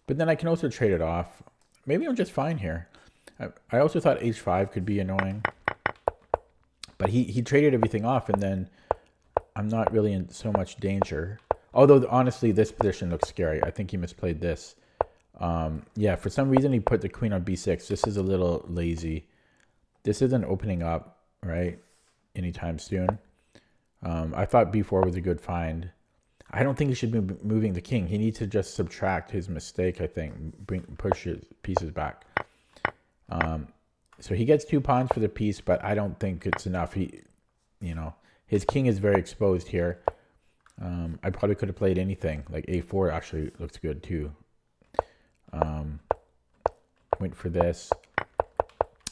But then I can also trade it off. Maybe I'm just fine here. I also thought h5 could be annoying, but he traded everything off, and then I'm not really in so much danger. Although honestly, this position looks scary. I think he misplayed this. Yeah, for some reason he put the queen on b6. This is a little lazy. This isn't opening up, right, anytime soon. I thought b4 was a good find. I don't think he should be moving the king. He needs to just subtract his mistake, I think. Push his pieces back. So he gets 2 pawns for the piece, but I don't think it's enough. His king is very exposed here. I probably could have played anything. Like a4 actually looks good too. Went for this.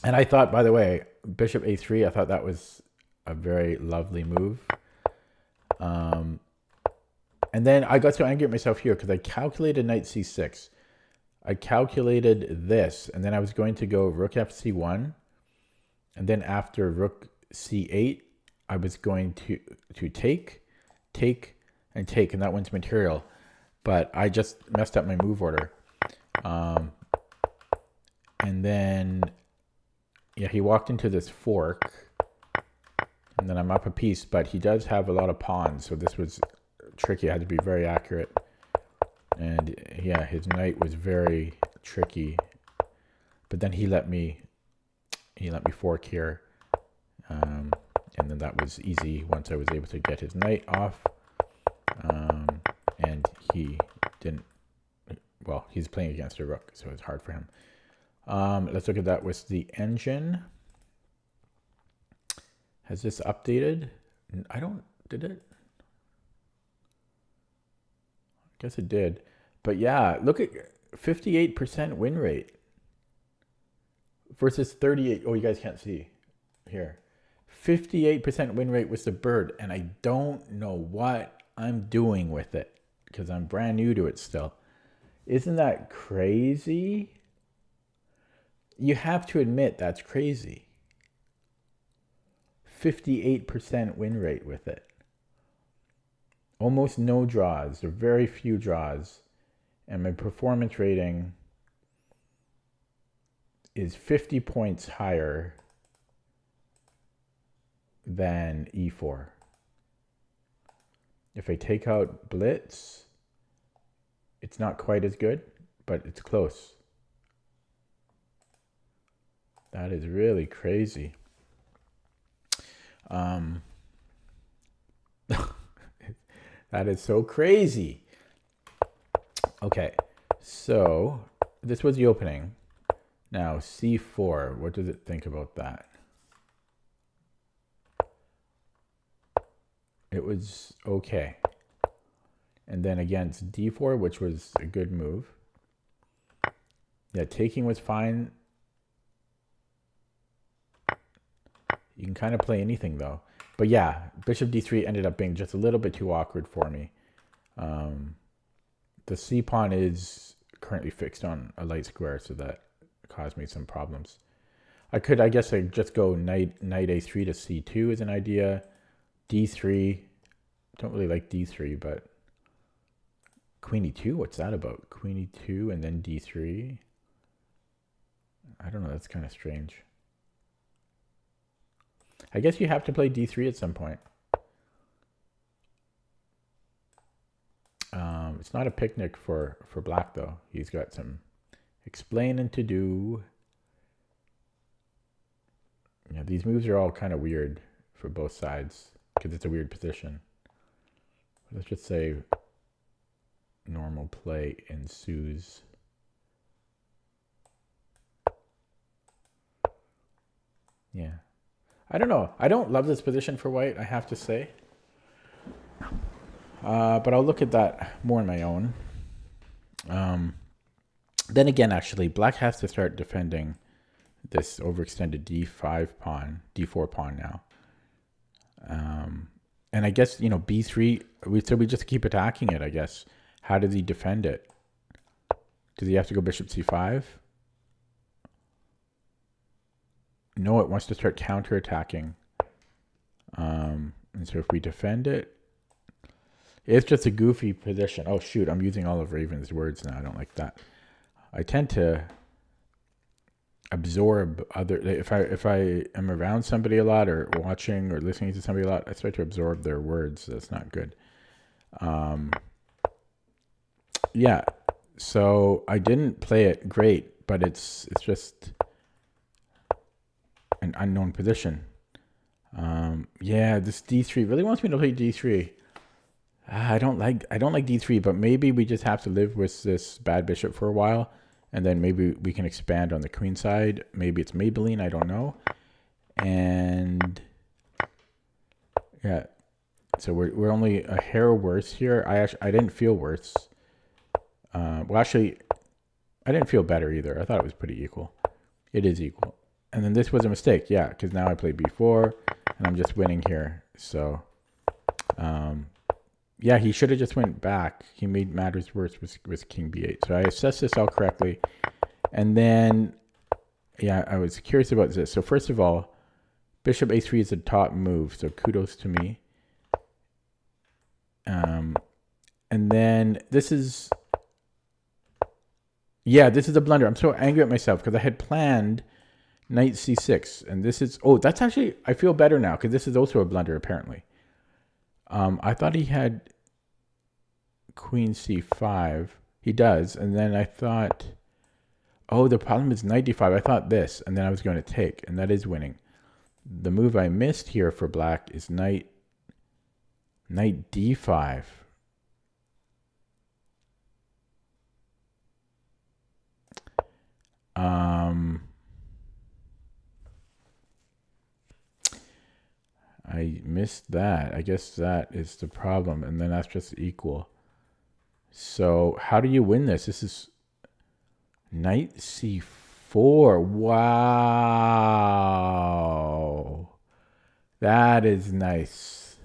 And I thought, by the way, bishop a3, I thought that was a very lovely move. And then I got so angry at myself here because I calculated knight c6. I calculated this, and then I was going to go rook fc1. And then after rook c8, I was going to take, and take, and that went to material. But I just messed up my move order. And then, yeah, he walked into this fork. And then I'm up a piece, but he does have a lot of pawns, so this was tricky. I had to be very accurate. And yeah, his knight was very tricky. But then he let me fork here. And then that was easy once I was able to get his knight off. And he didn't, well, he's playing against a rook, so it's hard for him. Let's look at that with the engine. Has this updated? Did it? I guess it did. But yeah, look at 58% win rate versus 38. Oh, you guys can't see here. 58% win rate with the bird, and I don't know what I'm doing with it because I'm brand new to it still. Isn't that crazy? You have to admit that's crazy. 58% win rate with it. Almost no draws, or very few draws. And my performance rating is 50 points higher than e4. If I take out blitz, it's not quite as good, but it's close. That is really crazy. That is so crazy. Okay, so this was the opening. Now c4, what does it think about that? It was okay. And then against d4, which was a good move. Yeah, taking was fine. You can kind of play anything though. But yeah, bishop d3 ended up being just a little bit too awkward for me. The c pawn is currently fixed on a light square, so that caused me some problems. I guess I just go knight a3 to c2 is an idea. d3, don't really like d3, but Queen e2, what's that about? Queen e2 and then d3. I don't know, that's kind of strange. I guess you have to play d3 at some point. It's not a picnic for black, though. He's got some explaining to do. Yeah, these moves are all kind of weird for both sides because it's a weird position. Let's just say normal play ensues. Yeah. I don't know. I don't love this position for white, I have to say. But I'll look at that more on my own. Then again, actually, black has to start defending this overextended d5 pawn, d4 pawn now. And I guess, you know, b3, so we just keep attacking it, I guess. How does he defend it? Does he have to go bishop c5? No, it wants to start counterattacking. And so if we defend it, it's just a goofy position. Oh, shoot, I'm using all of Raven's words now. I don't like that. I tend to absorb other, if I am around somebody a lot or watching or listening to somebody a lot, I start to absorb their words. That's not good. Yeah, so I didn't play it great, but it's just an unknown position. Yeah, this d3 really wants me to play d3. I don't like d3, but maybe we just have to live with this bad bishop for a while, and then maybe we can expand on the queen side. Maybe it's Maybelline, I don't know. And yeah, so we're only a hair worse here. I didn't feel worse. Well, actually, I didn't feel better either. I thought it was pretty equal. It is equal. And then this was a mistake, yeah, because now I played b4, and I'm just winning here. So, yeah, he should have just went back. He made matters worse with king b8. So I assessed this all correctly. And then, yeah, I was curious about this. So first of all, bishop a3 is a top move, so kudos to me. And then this is, yeah, this is a blunder. I'm so angry at myself because I had planned knight c6. And this is, oh, that's actually, I feel better now because this is also a blunder apparently. I thought he had queen c5. He does. And then I thought, oh, the problem is knight d5. I thought this, and then I was going to take, and that is winning. The move I missed here for black is knight d5. I missed that. I guess that is the problem. And then that's just equal. So how do you win this? This is knight c4. Wow. That is nice.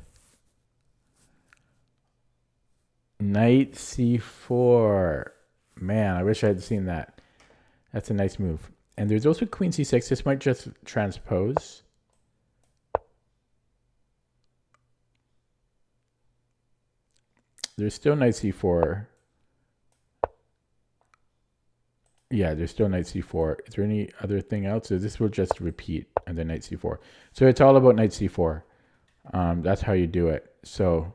Knight c4. Man, I wish I had seen that. That's a nice move. And there's also queen c6. This might just transpose. There's still knight c4. Yeah, there's still knight c4. Is there any other thing else? So this will just repeat and then knight c4. So it's all about knight c4. That's how you do it. So,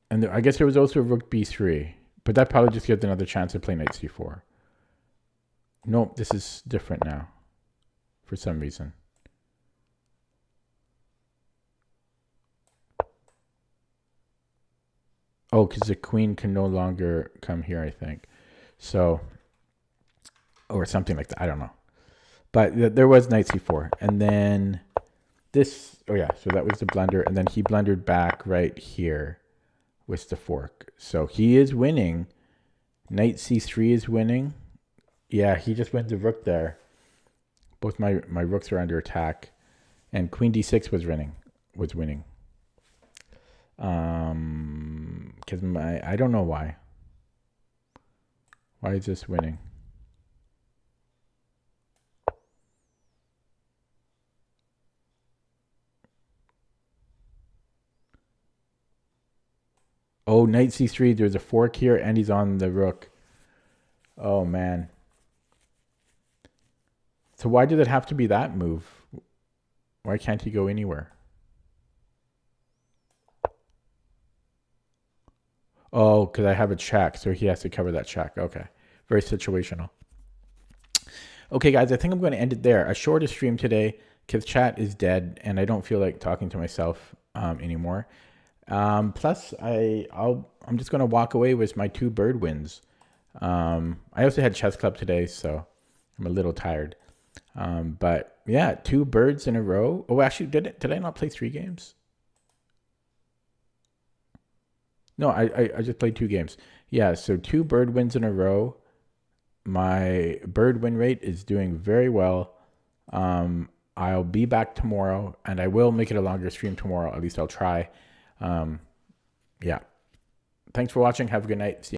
and I guess there was also rook b3, but that probably just gives another chance to play knight c4. Nope, this is different now for some reason. Oh, because the queen can no longer come here, I think. So, or something like that. I don't know. But there was knight c4. And then this, oh yeah, so that was the blunder. And then he blundered back right here with the fork. So he is winning. Knight c3 is winning. Yeah, he just went the rook there. Both my rooks are under attack. And queen d6 was winning. Because I don't know why. Why is this winning? Oh, knight c3. There's a fork here, and he's on the rook. Oh, man. So why did it have to be that move? Why can't he go anywhere? Oh, because I have a check, so he has to cover that check. Okay. Very situational. Okay, guys, I think I'm going to end it there. A shorter stream today because chat is dead, and I don't feel like talking to myself anymore. Plus, I'm just going to walk away with my 2 bird wins. I also had chess club today, so I'm a little tired. But yeah, 2 birds in a row. Oh, actually, did I not play 3 games? No, I just played 2 games. Yeah, so 2 bird wins in a row. My bird win rate is doing very well. I'll be back tomorrow, and I will make it a longer stream tomorrow. At least I'll try. Yeah. Thanks for watching. Have a good night. See you.